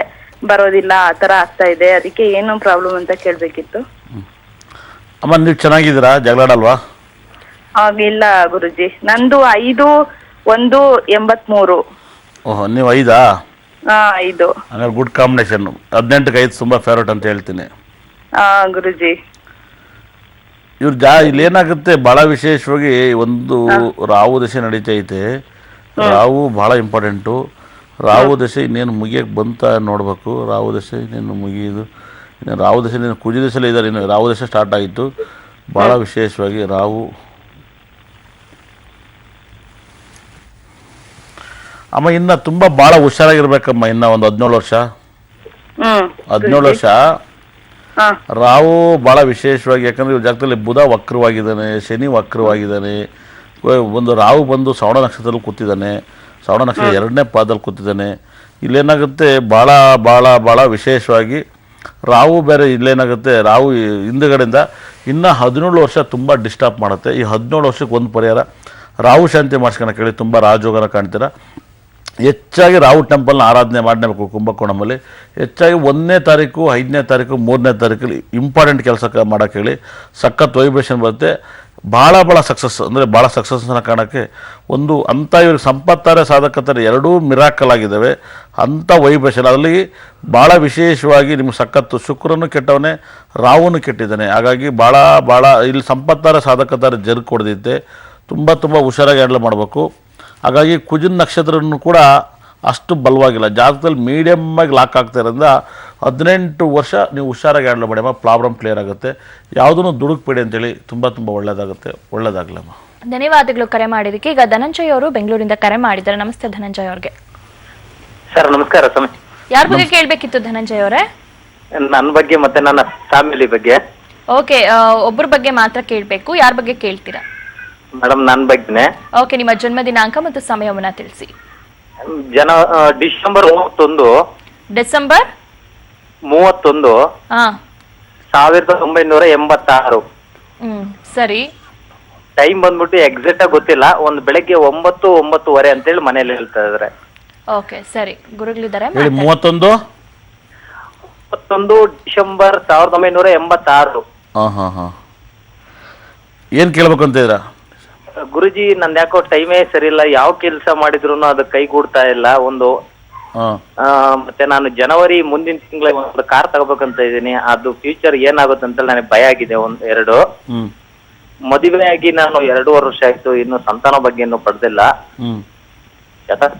F: ಬರೋದಿಲ್ಲ, ಆತರ ಆಗ್ತಾ ಇದೆ. ಅದಕ್ಕೆ ಏನು ಪ್ರಾಬ್ಲಮ್ ಅಂತ ಕೇಳ್ಬೇಕಿತ್ತು.
B: ಅಮ್ಮ, ನೀವು ಚೆನ್ನಾಗಿದ್ದೀರಾ? ಜಗಳಾಡಲ್ವಾ?
F: ಇಲ್ಲ ಗುರುಜಿ, ನಂದು 5/1/83.
B: ಓಹೋ, ನೀವು 5?
F: 5.
B: ಹಂಗಾರೆ ಗುಡ್ ಕಾಂಬಿನೇಷನ್. 18ಕ್ಕೆ 5 ತುಂಬ ಫೇವ್ರೇಟ್ ಅಂತ ಹೇಳ್ತೀನಿ.
F: ಗುರುಜಿ,
B: ಇವ್ರು ಇಲ್ಲಿ ಏನಾಗುತ್ತೆ, ಭಾಳ ವಿಶೇಷವಾಗಿ ಒಂದು ರಾಹು ದಶೆ ನಡೀತೈತೆ. ರಾಹು ಭಾಳ ಇಂಪಾರ್ಟೆಂಟು. ರಾಹು ದಶೆ ಇನ್ನೇನು ಮುಗಿಯಕ್ಕೆ ಬಂತ ನೋಡಬೇಕು. ರಾಹು ದಶೆ ಇನ್ನೇನು ಮುಗಿಯೋದು. ಇನ್ನು ರಾಹು ದಶೆ ನೀನು ಕುಜ ದಶೆಲ್ಲೇ ಇದ್ದಾರೆ. ಇನ್ನು ರಾಹು ದಶೆ ಸ್ಟಾರ್ಟ್ ಆಯಿತು. ಭಾಳ ವಿಶೇಷವಾಗಿ ರಾಹು. ಅಮ್ಮ, ಇನ್ನು ತುಂಬ ಭಾಳ ಹುಷಾರಾಗಿರ್ಬೇಕಮ್ಮ. ಇನ್ನು ಒಂದು 17 ವರ್ಷ. 17 ವರ್ಷ ರಾಹು ಭಾಳ ವಿಶೇಷವಾಗಿ. ಯಾಕಂದರೆ ಇವ್ರ ಜಾಗದಲ್ಲಿ ಬುಧ ವಕ್ರವಾಗಿದ್ದಾನೆ, ಶನಿ ವಕ್ರವಾಗಿದ್ದಾನೆ. ಒಂದು ರಾಹು ಬಂದು ಶ್ರವಣ ನಕ್ಷತ್ರದಲ್ಲಿ ಕೂತಿದ್ದಾನೆ. ಶ್ರವಣ ನಕ್ಷತ್ರ 2ನೇ ಪಾದದಲ್ಲಿ ಕೂತಿದ್ದಾನೆ. ಇಲ್ಲೇನಾಗುತ್ತೆ, ಭಾಳ ವಿಶೇಷವಾಗಿ ರಾಹು ಬೇರೆ. ಇಲ್ಲೇನಾಗುತ್ತೆ, ರಾಹು ಹಿಂದುಗಡೆಯಿಂದ ಇನ್ನೂ 17 ವರ್ಷ ತುಂಬ ಡಿಸ್ಟರ್ಬ್ ಮಾಡುತ್ತೆ. ಈ 17 ವರ್ಷಕ್ಕೆ ಒಂದು ಪರಿಹಾರ, ರಾಹು ಶಾಂತಿ ಮಾಡಿಸ್ಕೊಳಕ್ಕೆ ಹೇಳಿ. ತುಂಬ ರಾಜಯೋಗನ ಕಾಣ್ತೀರ. ಹೆಚ್ಚಾಗಿ ರಾಹು ಟೆಂಪಲ್ನ ಆರಾಧನೆ ಮಾಡಲೇಬೇಕು ಕುಂಭಕೋಣಮಲ್ಲಿ. ಹೆಚ್ಚಾಗಿ 1ನೇ ತಾರೀಕು, 5ನೇ ತಾರೀಕು, 3ನೇ ತಾರೀಕಲ್ಲಿ ಇಂಪಾರ್ಟೆಂಟ್ ಕೆಲಸ ಮಾಡೋಕ್ಕೆ ಹೇಳಿ. ಸಖತ್ ವೈಬ್ರೇಷನ್ ಬರುತ್ತೆ. ಭಾಳ ಸಕ್ಸಸ್, ಅಂದರೆ ಭಾಳ ಸಕ್ಸಸ್ನ ಕಾಣೋಕ್ಕೆ ಒಂದು ಅಂಥ ಇವ್ರಿಗೆ ಸಂಪತ್ತಾರೆ ಸಾಧಕತ್ತಾರೆ ಎರಡೂ ಮಿರಾಕಲ್ ಆಗಿದ್ದಾವೆ. ಅಂಥ ವೈಬ್ರೇಷನ್. ಅದರಲ್ಲಿ ಭಾಳ ವಿಶೇಷವಾಗಿ ನಿಮ್ಗೆ ಸಖತ್ತು ಶುಕ್ರನು ಕೆಟ್ಟವನೇ, ರಾಹುನು ಕೆಟ್ಟಿದ್ದಾನೆ. ಹಾಗಾಗಿ ಭಾಳ ಇಲ್ಲಿ ಸಂಪತ್ತಾರೆ ಸಾಧಕತ್ತಾರೆ ಜರುಗಿ ಕೊಡ್ದೈತೆ. ತುಂಬ ಹುಷಾರಾಗಿ ಹ್ಯಾಂಡಲ್ ಮಾಡಬೇಕು. ಹಾಗಾಗಿ ಕುಜನ ನಕ್ಷತ್ರವನ್ನು ಕೂಡ ಅಷ್ಟು ಬಲವಾಗಿಲ್ಲ. ಜಾತಕದಲ್ಲಿ ಮೀಡಿಯಮ್ಮಾಗಿ ಲಾಕ್ ಆಗ್ತಾ ಇರೋದ್ರಿಂದ 18 ವರ್ಷ ನೀವು ಹುಷಾರಾಗಿ ಹ್ಯಾಂಡಲ್ ಮಾಡಿಯಮ್ಮ, ಪ್ರಾಬ್ಲಮ್ ಕ್ಲಿಯರ್ ಆಗುತ್ತೆ. ಯಾವುದನ್ನು ದುಡುಕ್ಬೇಡಿ ಅಂತೇಳಿ. ತುಂಬ ಒಳ್ಳೆಯದಾಗುತ್ತೆ. ಒಳ್ಳೆಯದಾಗಲಮ್ಮ.
A: ಧನ್ಯವಾದಗಳು ಕರೆ ಮಾಡಿದ್ದಕ್ಕೆ. ಈಗ ಧನಂಜಯ್ ಅವರು ಬೆಂಗಳೂರಿಂದ ಕರೆ ಮಾಡಿದ್ದಾರೆ. ನಮಸ್ತೆ ಧನಂಜಯ್ ಅವ್ರಿಗೆ.
G: ಸರ್ ನಮಸ್ಕಾರ.
A: ಯಾರ ಬಗ್ಗೆ ಕೇಳಬೇಕಿತ್ತು ಧನಂಜಯ್ ಅವರೇ?
G: ನನ್ನ ಬಗ್ಗೆ ಮತ್ತೆ ನನ್ನ ಫ್ಯಾಮಿಲಿ ಬಗ್ಗೆ.
A: ಓಕೆ, ಒಬ್ಬರ ಬಗ್ಗೆ ಮಾತ್ರ ಕೇಳಬೇಕು. ಯಾರ ಬಗ್ಗೆ ಕೇಳ್ತೀರಾ?
G: ಮೇಡಮ್ ನನ್ನ ಬಗ್ಗೆನೆ.
A: ಓಕೆ, ನಿಮ್ಮ ಜನ್ಮ ದಿನಾಂಕ ಮತ್ತು ಸಮಯವನ್ನ ತಿಳಿಸಿ.
G: ಡಿಸೆಂಬರ್ 31
A: ಡಿಸೆಂಬರ್
G: 31
A: ಹಾ
G: 1986.
A: ಸರಿ.
G: ಟೈಮ್ ಬಂದ್ಬಿಟ್ಟು ಎಕ್ಸಾಕ್ಟ್ ಆಗಿ ಗೊತ್ತಿಲ್ಲ. ಒಂದು ಬೆಳಗ್ಗೆ 9:09 ಅಂತೇಳಿ ಮನೇಲಿ ಹೇಳ್ತಾ ಇದಾರೆ.
A: ಓಕೆ, ಸರಿ. ಗುರುಗಳಿದ್ದಾರೆ.
B: ಹೇಳಿ. 31
G: ಡಿಸೆಂಬರ್ 1986.
B: ಹಾಂ. ಏನು ಕೇಳ್ಬೇಕು ಅಂತ ಇದ್ದೀರಾ?
G: ಗುರುಜಿ ನಂದು ಯಾಕೋ ಟೈಮೇ ಸರಿ ಇಲ್ಲ. ಯಾವ ಕೆಲಸ ಮಾಡಿದ್ರು ಅದು ಕೈಗೂಡ್ತಾ ಇಲ್ಲ. ಮತ್ತೆ ನಾನು ಜನವರಿ ಮುಂದಿನ ತಿಂಗಳ ಒಂದು ಕಾರ್ ತಗೋಬೇಕಂತ ಇದ್ದೀನಿ. ಅದು ಫ್ಯೂಚರ್ ಏನಾಗುತ್ತೆ ಅಂತ ನನಗೆ ಭಯ ಆಗಿದೆ. 2 ಮದುವೆ ಆಗಿ ನಾನು 2.5 ವರ್ಷ ಆಯ್ತು. ಇನ್ನು ಸಂತಾನ ಬಗ್ಗೆ ಇನ್ನೂ ಪಡೆದಿಲ್ಲ.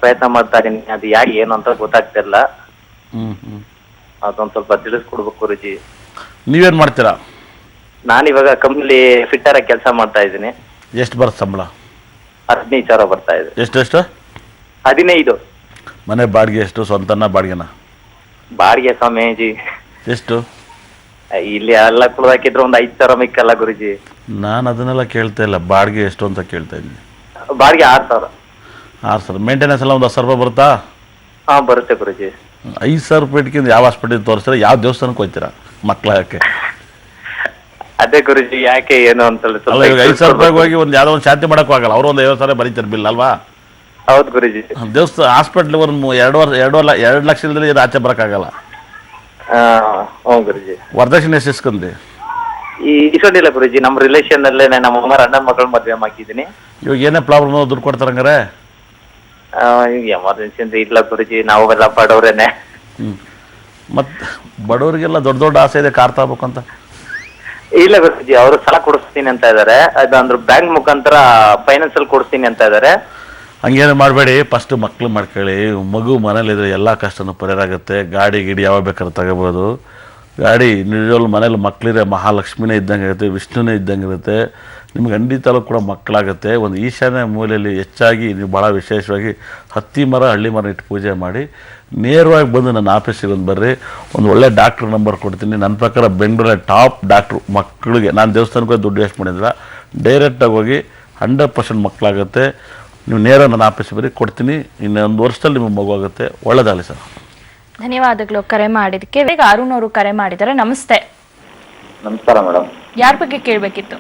G: ಪ್ರಯತ್ನ ಮಾಡ್ತಾ ಇದೀನಿ. ಅದು ಯಾಕೆ ಏನು ಅಂತ ಗೊತ್ತಾಗ್ತಿಲ್ಲ. ಅದೊಂದು ಸ್ವಲ್ಪ ತಿಳಿಸ್ಕೊಡ್ಬೇಕು ಗುರುಜಿ.
B: ನೀವೇನು ಮಾಡ್ತೀರಾ?
G: ನಾನಿವಾಗ ಕಂಪ್ನಿಲಿ ಫಿಟ್ಟರ್ ಆಗಿ ಕೆಲಸ ಮಾಡ್ತಾ ಇದ್ದೀನಿ.
B: ಎಷ್ಟು ಬರುತ್ತೆ ಸಂಬಳ?
G: 15,000 ಬರ್ತಾ ಇದೆ.
B: ಎಷ್ಟು?
G: 15.
B: ಮನೆ ಬಾಡಿಗೆ ಎಷ್ಟು? ಸ್ವಂತನ ಬಾಡಿಗೆನ?
G: ಬಾಡಿಗೆ ಸ್ವಾಮೀಜಿ
B: ಎಷ್ಟು?
G: ಇಲ್ಲಿ ಎಲ್ಲ ಕುಡ್ದಾಕಿದ್ರೆ ಒಂದು 5,000 ಮಿಕ್ಕಲ್ಲ ಗುರುಜಿ.
B: ನಾನು ಅದನ್ನೆಲ್ಲ ಕೇಳ್ತಾ ಇಲ್ಲ, ಬಾಡಿಗೆ ಎಷ್ಟು ಅಂತ ಕೇಳ್ತಾ ಇದ್ದೀನಿ.
G: ಬಾಡಿಗೆ 6,000.
B: 6,000. ಮೇಂಟೆನೆನ್ಸ್ ಎಲ್ಲ ಒಂದು 10,000 ರೂಪಾಯಿ ಬರುತ್ತಾ?
G: ಹಾ ಬರುತ್ತೆ ಗುರುಜಿ.
B: 5,000 ರೂಪಾಯಿಗಿಂತ ಯಾವ ಹಾಸ್ಪಿಟಲ್ ತೋರಿಸ್ತೀರಾ? ಯಾವ ದೇವಸ್ಥಾನಕ್ಕೆ ಹೋಗ್ತೀರಾ ಮಕ್ಳ ಯಾಕೆ?
G: ಅದೇ ಗುರುಜಿ ಯಾಕೆ ಏನು ಅಂತ
B: ಅಲ್ಲ, ಇವಾಗ 5,000 ರೂಪಾಯಿಗೆ ಹೋಗಿ ಒಂದು ಯಾವುದೋ ಒಂದು ಶಾಂತಿ ಮಾಡೋಕ್ಕೂ ಆಗಲ್ಲ. ಅವರು ಒಂದು 50,000 ಬರೀತಾರೆ ಬಿಲ್ ಅಲ್ವಾ?
G: ಹೌದು ಗುರುಜಿ.
B: ದೇವಸ್ಥಾನ ಹಾಸ್ಪಿಟ್ಲ್ ಒಂದು 2 ಲಕ್ಷದಲ್ಲಿ ಏನು ಆಚೆ ಬರೋಕ್ಕಾಗಲ್ಲ.
G: ಹ್ಞೂ ಗುರುಜಿ.
B: ವರದಕ್ಷಿಣೆ ಎಷ್ಟು ಇಸ್ಕೊಂಡಿ?
G: ಇಸ್ಕೊಂಡಿಲ್ಲ ಗುರುಜಿ. ನಮ್ಮ ರಿಲೇಷನ್ ಅಲ್ಲೇ ನಮ್ಮ ಅಮ್ಮರ ಅಣ್ಣನ ಮಗಳು ಮದುವೆ ಮಾಡಿದ್ದೀನಿ.
B: ಇವಾಗ ಏನೇ ಪ್ರಾಬ್ಲಮ್ ದುಡ್ಡು ಕೊಡ್ತಾರಂಗಾರೆ?
G: ಎಮರ್ಜೆನ್ಸಿ ಅಂತ ಇಲ್ಲ ಗುರುಜಿ. ನಾವೆಲ್ಲ ಬಡವ್ರೇನೆ.
B: ಮತ್ತು ಬಡವರಿಗೆಲ್ಲ ದೊಡ್ಡ ದೊಡ್ಡ ಆಸೆ ಇದೆ ಕಾರ್ ತಗೋಬೇಕು ಅಂತ.
G: ಇಲ್ಲ ಗುರುಜಿ, ಅವರು ಸಾಲ ಕೊಡಿಸ್ತೀನಿ ಅಂತ ಇದಾರೆ. ಅದಂದ್ರೆ ಬ್ಯಾಂಕ್ ಮುಖಾಂತರ ಫೈನಾನ್ಸ್ ಅಲ್ಲಿ ಕೊಡಿಸ್ತೀನಿ ಅಂತ ಇದಾರೆ.
B: ಹಂಗೇನು ಮಾಡಬೇಡಿ. ಫಸ್ಟ್ ಮಕ್ಳು ಮಾಡ್ಕೊಳ್ಳಿ. ಮಗು ಮನೇಲಿದ್ರೆ ಎಲ್ಲ ಕಷ್ಟನೂ ಪರಿಹಾರ ಆಗುತ್ತೆ. ಗಾಡಿ ಗಿಡಿ ಯಾವಾಗ ಬೇಕಾದ್ರೆ ತಗೋಬೋದು. ಗಾಡಿ ನಿಜವಾಗ್ಲೂ ಮನೇಲಿ ಮಕ್ಕಳಿದ್ರೆ ಮಹಾಲಕ್ಷ್ಮಿನೇ ಇದ್ದಂಗೆ ಇರುತ್ತೆ, ವಿಷ್ಣುನೇ ಇದ್ದಂಗೆ ಇರುತ್ತೆ. ನಿಮ್ಗೆ ಖಂಡಿತಲೂ ಕೂಡ ಮಕ್ಕಳಾಗುತ್ತೆ. ಒಂದು ಈಶಾನ್ಯ ಮೂಲೆಯಲ್ಲಿ ಹೆಚ್ಚಾಗಿ ನೀವು ಭಾಳ ವಿಶೇಷವಾಗಿ ಹತ್ತಿ ಮರ, ಹಳ್ಳಿ ಮರ ಇಟ್ಟು ಪೂಜೆ ಮಾಡಿ ನೇರವಾಗಿ ಬಂದು ನನ್ನ ಆಫೀಸಿಗೆ ಒಂದು ಬರ್ರಿ. ಒಂದು ಒಳ್ಳೆ ಡಾಕ್ಟ್ರ್ ನಂಬರ್ ಕೊಡ್ತೀನಿ. ನನ್ನ ಪ್ರಕಾರ ಬೆಂಗಳೂರಲ್ಲಿ ಟಾಪ್ ಡಾಕ್ಟ್ರು ಮಕ್ಕಳಿಗೆ. ನಾನು ದೇವಸ್ಥಾನಕ್ಕೆ ದುಡ್ಡು ವೇಸ್ಟ್ ಮಾಡಿದ್ರೆ ಡೈರೆಕ್ಟಾಗಿ ಹೋಗಿ 100% ಮಕ್ಕಳಾಗುತ್ತೆ. ನೀವು ನೇರ ನನ್ನ ಆಫೀಸಿಗೆ ಬರ್ರಿ, ಕೊಡ್ತೀನಿ. ಇನ್ನೊಂದು ವರ್ಷದಲ್ಲಿ ನಿಮಗೆ ಮಗು ಆಗುತ್ತೆ. ಒಳ್ಳೆದಾಗಲಿ ಸರ್.
A: ಧನ್ಯವಾದಗಳು ಕರೆ ಮಾಡಿದ್ದಕ್ಕೆ. ಈಗ ಅರುಣ್ ಅವರು ಕರೆ ಮಾಡಿದ್ದಾರೆ. ನಮಸ್ತೆ.
G: ನಮಸ್ಕಾರ ಮೇಡಮ್.
A: ಯಾರ ಬಗ್ಗೆ ಕೇಳಬೇಕಿತ್ತು?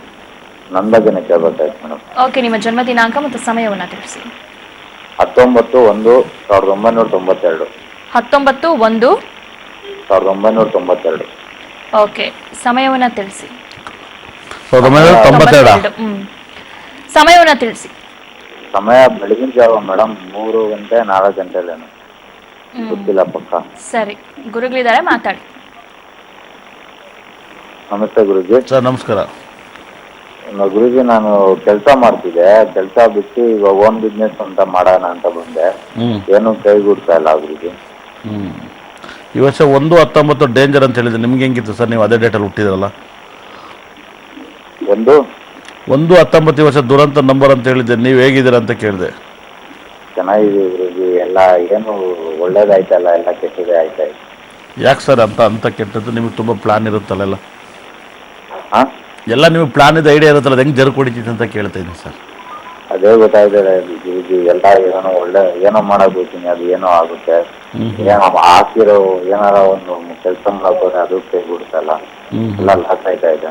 G: ನನ್ನ ಬಗ್ಗೆನೇ ಕೇಳಬೇಕಾಯ್ತು ಮೇಡಮ್.
A: ಓಕೆ, ನಿಮ್ಮ ಜನ್ಮ ದಿನಾಂಕ ಮತ್ತು ಸಮಯವನ್ನ ತಿಳಿಸಿ.
G: 19/1/1992.
A: 19/1/1992. ಓಕೆ, ಸಮಯವನ್ನ ತಿಳಿಸಿ.
B: 1992.
A: ಸಮಯವನ್ನ ತಿಳಿಸಿ.
G: ಸಮಯ ಬೆಳಗಿನ ಜಾವ ಮೇಡಮ್. 3 ಗಂಟೆ 4 ಗಂಟೆಲೇನು ಗೊತ್ತಿಲ್ಲ ಪಕ್ಕ.
A: ಸರಿ, ಗುರುಗಳಿದ್ದಾರೆ, ಮಾತಾಡಿ.
G: ನಮಸ್ತೆ ಗುರುಜಿ.
B: ಸರ್ ನಮಸ್ಕಾರ.
G: ಗುರುಜಿ, ನಾನು ಕೆಲಸ ಮಾಡ್ತಿದ್ದೆ. ಕೆಲಸ ಬಿಟ್ಟು ಇವಾಗ ಓನ್ ಬಿಸ್ನೆಸ್ ಅಂತ ಮಾಡೋಣ ಅಂತ ಬಂದೆ. ಏನು ಕೈಗೂಡ್ತಾ ಇಲ್ಲ ಗುರುಜಿ.
B: ಈ ವರ್ಷ 1/19 ಡೇಂಜರ್ ಅಂತ ಹೇಳಿದ್ರೆ ನಿಮ್ಗೆ ಹೆಂಗಿತ್ತು ಸರ್? ನೀವು ಅದೇ ಡೇಟಲ್ಲಿ ಹುಟ್ಟಿದ್ರಲ್ಲ. 1/19 ಈ ವರ್ಷ ದುರಂತ ನಂಬರ್ ಅಂತ ಹೇಳಿದ್ದೆ. ನೀವು ಹೇಗಿದ್ದೀರ ಅಂತ ಕೇಳಿದೆ.
G: ಚೆನ್ನಾಗಿದೆ ಗುರುಜಿ. ಎಲ್ಲ ಏನು ಒಳ್ಳೇದಾಯ್ತಲ್ಲ, ಎಲ್ಲ ಕೆಟ್ಟದೇ ಆಯ್ತಾ.
B: ಯಾಕೆ ಸರ್ ಅಂತ ಕೆಟ್ಟದ್ದು? ನಿಮಗೆ ತುಂಬ ಪ್ಲಾನ್ ಇರುತ್ತಲ್ಲ ಎಲ್ಲ.
G: ಹಾಂ,
B: ಎಲ್ಲ ನಿಮಗೆ ಪ್ಲಾನ್ ಇದೆ, ಐಡಿಯಾ ಇರುತ್ತಲ್ಲ. ಅದು ಹೆಂಗೆ ಜರು ಕುಡಿತಿತ್ತು ಅಂತ ಕೇಳ್ತಾ ಇದ್ದೀನಿ ಸರ್.
G: ಅದೇ ಗೊತ್ತಾಯ್ತದೆ ಗುರುಜಿ. ಎಲ್ಲ ಏನೋ ಮಾಡೋಕೆ ಹೋಗ್ತೀನಿ, ಅದು ಏನೋ ಆಗುತ್ತೆ. ಹಾಕಿರೋ ಏನಾರ ಒಂದು ಕೆಲಸ ಮಾಡೋಕೆ ಅದು ಕೈಗೂಡ್ತಲ್ಲ. ಎಲ್ಲ ಲಾಸ್ ಆಯ್ತಾ ಇದೆ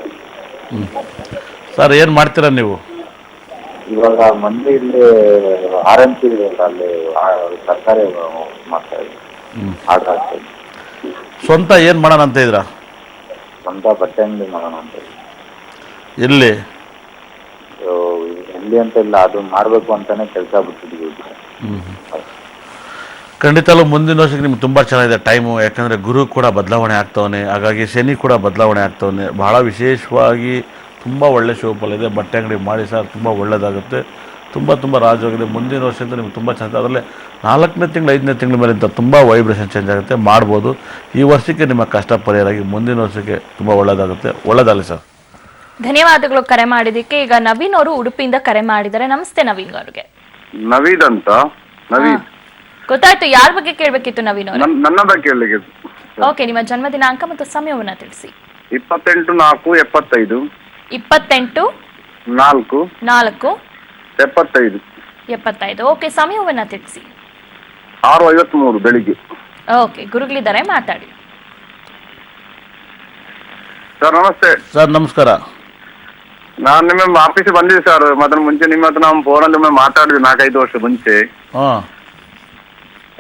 B: ಸರ್. ಏನು ಮಾಡ್ತೀರಾ ನೀವು
G: ಇವಾಗ? ಮಂದಿ ಇಲ್ಲಿ RMC ಅಲ್ಲಿ ಸರ್ಕಾರಿ ಮಾಡ್ತಾ ಇದ್ದೀವಿ. ಆರ್ಡರ್ ಆಗ್ತಾ ಇದೆ.
B: ಸ್ವಂತ ಏನು ಮಾಡೋಣ ಅಂತ ಇದ್ದೀರಾ?
G: ಸ್ವಂತ ಬಟ್ಟೆ ಅಂಗಡಿ ಮಾಡೋಣ ಅಂತ.
B: ಎಲ್ಲಿ
G: ಅಂತ ಇಲ್ಲ, ಅದು ಮಾಡಬೇಕು ಅಂತಾನೆ ಕೆಲಸ ಬಿಟ್ಟಿದ್ದೀವಿ.
B: ಖಂಡಿತಲೂ ಮುಂದಿನ ವರ್ಷಕ್ಕೆ ನಿಮ್ಗೆ ತುಂಬ ಚೆನ್ನಾಗಿದೆ ಟೈಮು. ಯಾಕಂದರೆ ಗುರು ಕೂಡ ಬದಲಾವಣೆ ಆಗ್ತವನೆ, ಹಾಗಾಗಿ ಶನಿ ಕೂಡ ಬದಲಾವಣೆ ಆಗ್ತವನೆ. ಬಹಳ ವಿಶೇಷವಾಗಿ ತುಂಬ ಒಳ್ಳೆ ಶೋಫಲ್ ಇದೆ. ಬಟ್ಟೆ ಅಂಗಡಿ ಮಾಡಿ ಸರ್, ತುಂಬ ಒಳ್ಳೆಯದಾಗುತ್ತೆ. ತುಂಬ ರಾಜವಾಗಿದೆ. ಮುಂದಿನ ವರ್ಷದಿಂದ ನಿಮ್ಗೆ ತುಂಬ ಚೆನ್ನಾಗಿ, ಅದರಲ್ಲೇ 4ನೇ ತಿಂಗಳು 5ನೇ ತಿಂಗಳ ಮೇಲಿಂದ ತುಂಬ ವೈಬ್ರೇಷನ್ ಚೇಂಜ್ ಆಗುತ್ತೆ, ಮಾಡ್ಬೋದು. ಈ ವರ್ಷಕ್ಕೆ ನಿಮ್ಮ ಕಷ್ಟ ಪರಿಹಾರ ಆಗಿ ಮುಂದಿನ ವರ್ಷಕ್ಕೆ ತುಂಬ ಒಳ್ಳೆಯದಾಗುತ್ತೆ. ಒಳ್ಳೆಯದಾಗಲಿ ಸರ್.
A: ಧನ್ಯವಾದಗಳು ಕರೆ ಮಾಡಿದ್ದಕ್ಕೆ. ಈಗ ನವೀನ್ ಅವರು ಉಡುಪಿಯಿಂದ ಕರೆ ಮಾಡಿದ್ದಾರೆ. ನಮಸ್ತೆ ನವೀನ್ ಅವ್ರಿಗೆ.
H: ನವೀದ್ ಅಂತ. ನವೀದ್
A: ಗೊತ್ತಾಯ್ತು. ಯಾರ ಬಗ್ಗೆ ಕೇಳಬೇಕಿತ್ತು ನವೀನ್ ಅವರು?
H: ನನ್ನ ಬಗ್ಗೆ ಕೇಳಲಿಕ್ಕೆ.
A: ಓಕೆ, ನಿಮ್ಮ ಜನ್ಮ ದಿನಾಂಕ ಮತ್ತು ಸಮಯವನ್ನ ತಿಳಿಸಿ.
H: 28/4/75.
A: 28/4/75. ಓಕೆ, ಸಮಯವನ್ನ ತಿಳಿಸಿ.
H: 6:53 ಬೆಳಿಗ್ಗೆ.
A: ಓಕೆ, ಗುರುಗಳಿದ್ದಾರೆ, ಮಾತಾಡಿ.
H: ಸರ್ ನಮಸ್ತೆ.
B: ಸರ್ ನಮಸ್ಕಾರ.
H: ನಾನು ನಿಮ್ಮ ಆಫೀಸಿಗೆ ಬಂದಿದ್ದೆ ಸರ್. ಮೊದಲು ಮುಂಚೆ ನಿಮ್ಮ ಹತ್ರ ನಾವು ಫೋನಲ್ಲಿ ಮಾತಾಡಿದ್ವಿ 4-5 ವರ್ಷ ಮುಂಚೆ.
B: ಹಾಂ,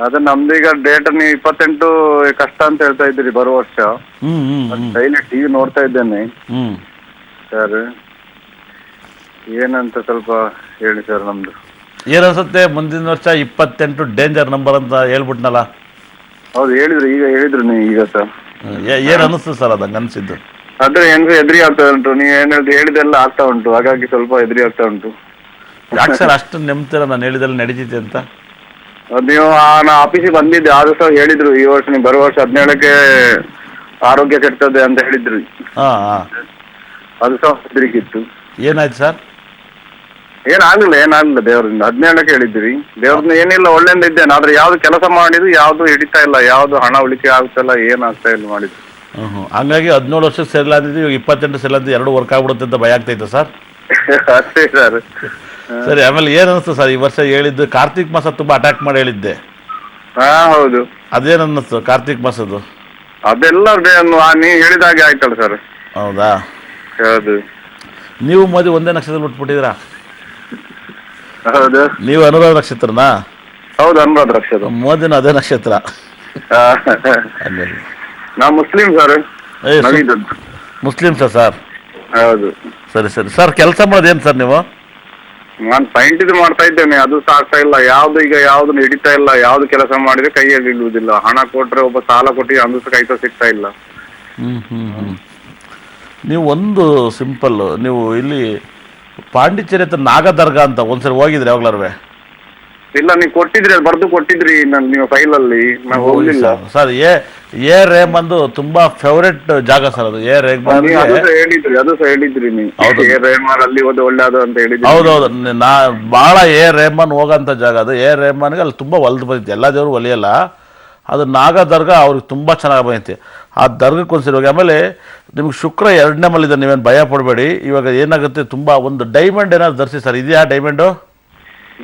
H: ಅದು ನಮ್ದು ಈಗ ಡೇಟ್ ನೀವು 28 ಕಷ್ಟ ಅಂತ ಹೇಳ್ತಾ ಇದ್ದೀರಿ ಬರೋ ವರ್ಷ. ಡೈಲಿ ಟಿವಿ ನೋಡ್ತಾ ಇದ್ದೇನೆ ಸರ್. ಏನಂತ ಸ್ವಲ್ಪ ಹೇಳಿ ಸರ್. ನಮ್ದು
B: ಏನನ್ಸುತ್ತೆ ಮುಂದಿನ ವರ್ಷ 28 ಡೇಂಜರ್ ನಂಬರ್ ಅಂತ ಹೇಳ್ಬಿಟ್ನಲ್ಲ?
H: ಹೌದು ಹೇಳಿದ್ರು, ಈಗ ಹೇಳಿದ್ರು ನೀವು ಈಗ ಸರ್.
B: ಏನು ಅನ್ನಿಸ್ತು ಸರ್ ಅದು ಹಂಗೆ ಅನಿಸಿದ್ದು?
H: ಅದ್ರೆ ಹೆಂಗ್ ಎದುರಿ ಆಗ್ತಾ ಉಂಟು, ನೀವು ಏನ್ ಹೇಳಿದೆಲ್ಲ ಆಗ್ತಾ ಉಂಟು, ಹಾಗಾಗಿ ಸ್ವಲ್ಪ ಎದುರಿ ಆಗ್ತಾ ಉಂಟು.
B: ಯಾಕೆ ಸರ್ ಅಷ್ಟು ನೆಮ್ತೀರ ನಾನು ಹೇಳಿದಲ್ಲಿ ನಡೀತಿದೆ ಅಂತ?
H: ನೀವು ನಾ ಆಫೀಸಿಗೆ ಬಂದಿದ್ದೆ, ಆದ್ರೂ ಸಹ ಹೇಳಿದ್ರು ಈ ವರ್ಷ ನೀವು ಬರೋ ವರ್ಷ 17ಕ್ಕೆ ಆರೋಗ್ಯ ಕೆಡ್ತದೆ ಅಂತ ಹೇಳಿದ್ರು.
B: ಹಾಂ,
H: ಅದು ಸಹ ಹೆದರಿಕಿತ್ತು.
B: ಏನಾಯ್ತು ಸರ್?
H: ಏನಾಗ್ಲಿಲ್ಲ ದೇವರಿಂದ. 17ಕ್ಕೆ ಹೇಳಿದ್ರಿ. ದೇವ್ರನ್ನ ಏನಿಲ್ಲ ಒಳ್ಳೆಯಿಂದ ಇದ್ದೇನೆ, ಆದ್ರೆ ಯಾವ್ದು ಕೆಲಸ ಮಾಡಿದ್ರು ಯಾವ್ದು ಹಿಡಿತಾ ಇಲ್ಲ, ಯಾವ್ದು ಹಣ ಉಳಿಕೆ ಆಗ್ತಾ ಇಲ್ಲ, ಏನಾಗ್ತಾ ಇಲ್ಲ ಮಾಡಿದ್ರು.
B: ಹಂಗಾಗಿ 17 ವರ್ಷಕ್ಕೆ ಸೆಲ್ ಅಂದಿದ್ದು, ಇವಾಗ 28 ಸೆಲ್ ಅಂತ 2 ವರ್ಕ್ ಆಗ್ಬಿಡುತ್ತೆ ಅಂತ ಭಯ ಆಗ್ತೈತೆ ಸರ್?
H: ಅಷ್ಟೇ ಸರ್.
B: ಸರಿ, ಆಮೇಲೆ ಏನು ಅನಿಸ್ತು ಸರ್ ಈ ವರ್ಷ ಹೇಳಿದ್ದು? ಕಾರ್ತಿಕ್ ಮಾಸ ತುಂಬ ಅಟ್ಯಾಕ್ ಮಾಡಿ ಹೇಳಿದ್ದೆ.
H: ಹಾ ಹೌದು.
B: ಅದೇನು ಅನ್ನಿಸ್ತು ಕಾರ್ತಿಕ್ ಮಾಸದ್ದು?
H: ಅದೆಲ್ಲ ನೀವು ಹೇಳಿದಾಗೆ ಆಯ್ತಲ್ಲ ಸರ್.
B: ಹೌದಾ?
H: ಹೌದು.
B: ನೀವು ಮೋದಿ ಒಂದೇ ನಕ್ಷತ್ರ ಬಿಟ್ಬಿಟ್ಟಿದ್ದೀರಾ?
H: ಹೌದು.
B: ನೀವು ಅನುರಾಧ ನಕ್ಷತ್ರನಾ?
H: ಹೌದು, ಅನುರಾಧ ನಕ್ಷತ್ರ.
B: ಮೋದಿನ ಅದೇ ನಕ್ಷತ್ರ.
H: ನಾ ಮುಸ್ಲಿಂ ಸರ್.
B: ಮುಸ್ಲಿಮ್ಸಾ ಸರ್?
H: ಹೌದು.
B: ಸರಿ ಸರ್. ಕೆಲಸ ಮಾಡೋದೇನು ಸರ್ ನೀವು?
H: ನಾನು ಪೈಂಟ್ ಇದು ಮಾಡ್ತಾ ಇದ್ದೇನೆ, ಅದು ಸಾಕ್ತಾ ಇಲ್ಲ. ಯಾವ್ದು ಈಗ ಯಾವ್ದು ಹಿಡಿತಾ ಇಲ್ಲ, ಯಾವ್ದು ಕೆಲಸ ಮಾಡಿದ್ರೆ ಕೈಯಲ್ಲಿ ಇಳುವುದಿಲ್ಲ. ಹಣ ಕೊಟ್ರೆ ಒಬ್ಬ ಸಾಲ ಕೊಟ್ಟು ಅಂದು ಸಹ ಕೈತ ಸಿಗ್ತಾ ಇಲ್ಲ.
B: ನೀವು ಒಂದು ಸಿಂಪಲ್, ನೀವು ಇಲ್ಲಿ ಪಾಂಡಿಚೇರಿ ಹತ್ರ ನಾಗದರ್ಗ ಅಂತ ಒಂದ್ಸರಿ ಹೋಗಿದ್ರಿ ಯಾವಾಗ್ಲಾರ್ವೆ?
H: ಇಲ್ಲ, ನೀವು ಕೊಟ್ಟಿದ್ರಿ, ಅದು ಬರ್ದು ಕೊಟ್ಟಿದ್ರಿ ನೀವು ಫೈಲಲ್ಲಿ, ನಾವು ಹೋಗ್ಲಿಲ್ಲ
B: ಸರ್. ಎ ರೇಮಂದು ತುಂಬಾ ಫೇವರೇಟ್ ಜಾಗ ಸರ್ ಅದು. ಎ ರೇಮನ್
H: ಅದು ಸಹ ಹೇಳಿದ್ರಿ ನೀವು. ಎ ರೇಮನ್ ಅಲ್ಲಿ ಹೋದ ಒಳ್ಳೆದು ಅಂತ ಹೇಳಿದ್ರಿ.
B: ಹೌದೌದು. ಬಹಳ ಎ ರೇಮನ್ ಹೋಗಂತ ಜಾಗ ಅದು. ಎ ರೇಮನ್ಗೆ ಅಲ್ಲಿ ತುಂಬಾ ಒಲ್ದು ಬಂದಿತ್ತು. ಎಲ್ಲ ದೇವರು ಒಲಿಯಲ್ಲ, ಅದು ನಾಗ ದರ್ಗ ಅವ್ರಿಗೆ ತುಂಬ ಚೆನ್ನಾಗಿ ಬಂದೈತಿ. ಆ ದರ್ಗಕ್ಕೆ ಒಂದ್ಸರಿ ಹೋಗಿ. ಆಮೇಲೆ ನಿಮ್ಗೆ ಶುಕ್ರ 2ನೇ ಮಲ್ಲಿದೆ, ನೀವೇನು ಭಯ ಪಡಬೇಡಿ. ಇವಾಗ ಏನಾಗುತ್ತೆ, ತುಂಬ ಒಂದು ಡೈಮಂಡ್ ಏನಾದ್ರು ಧರಿಸಿ ಸರ್. ಇದೆಯಾ ಡೈಮಂಡು?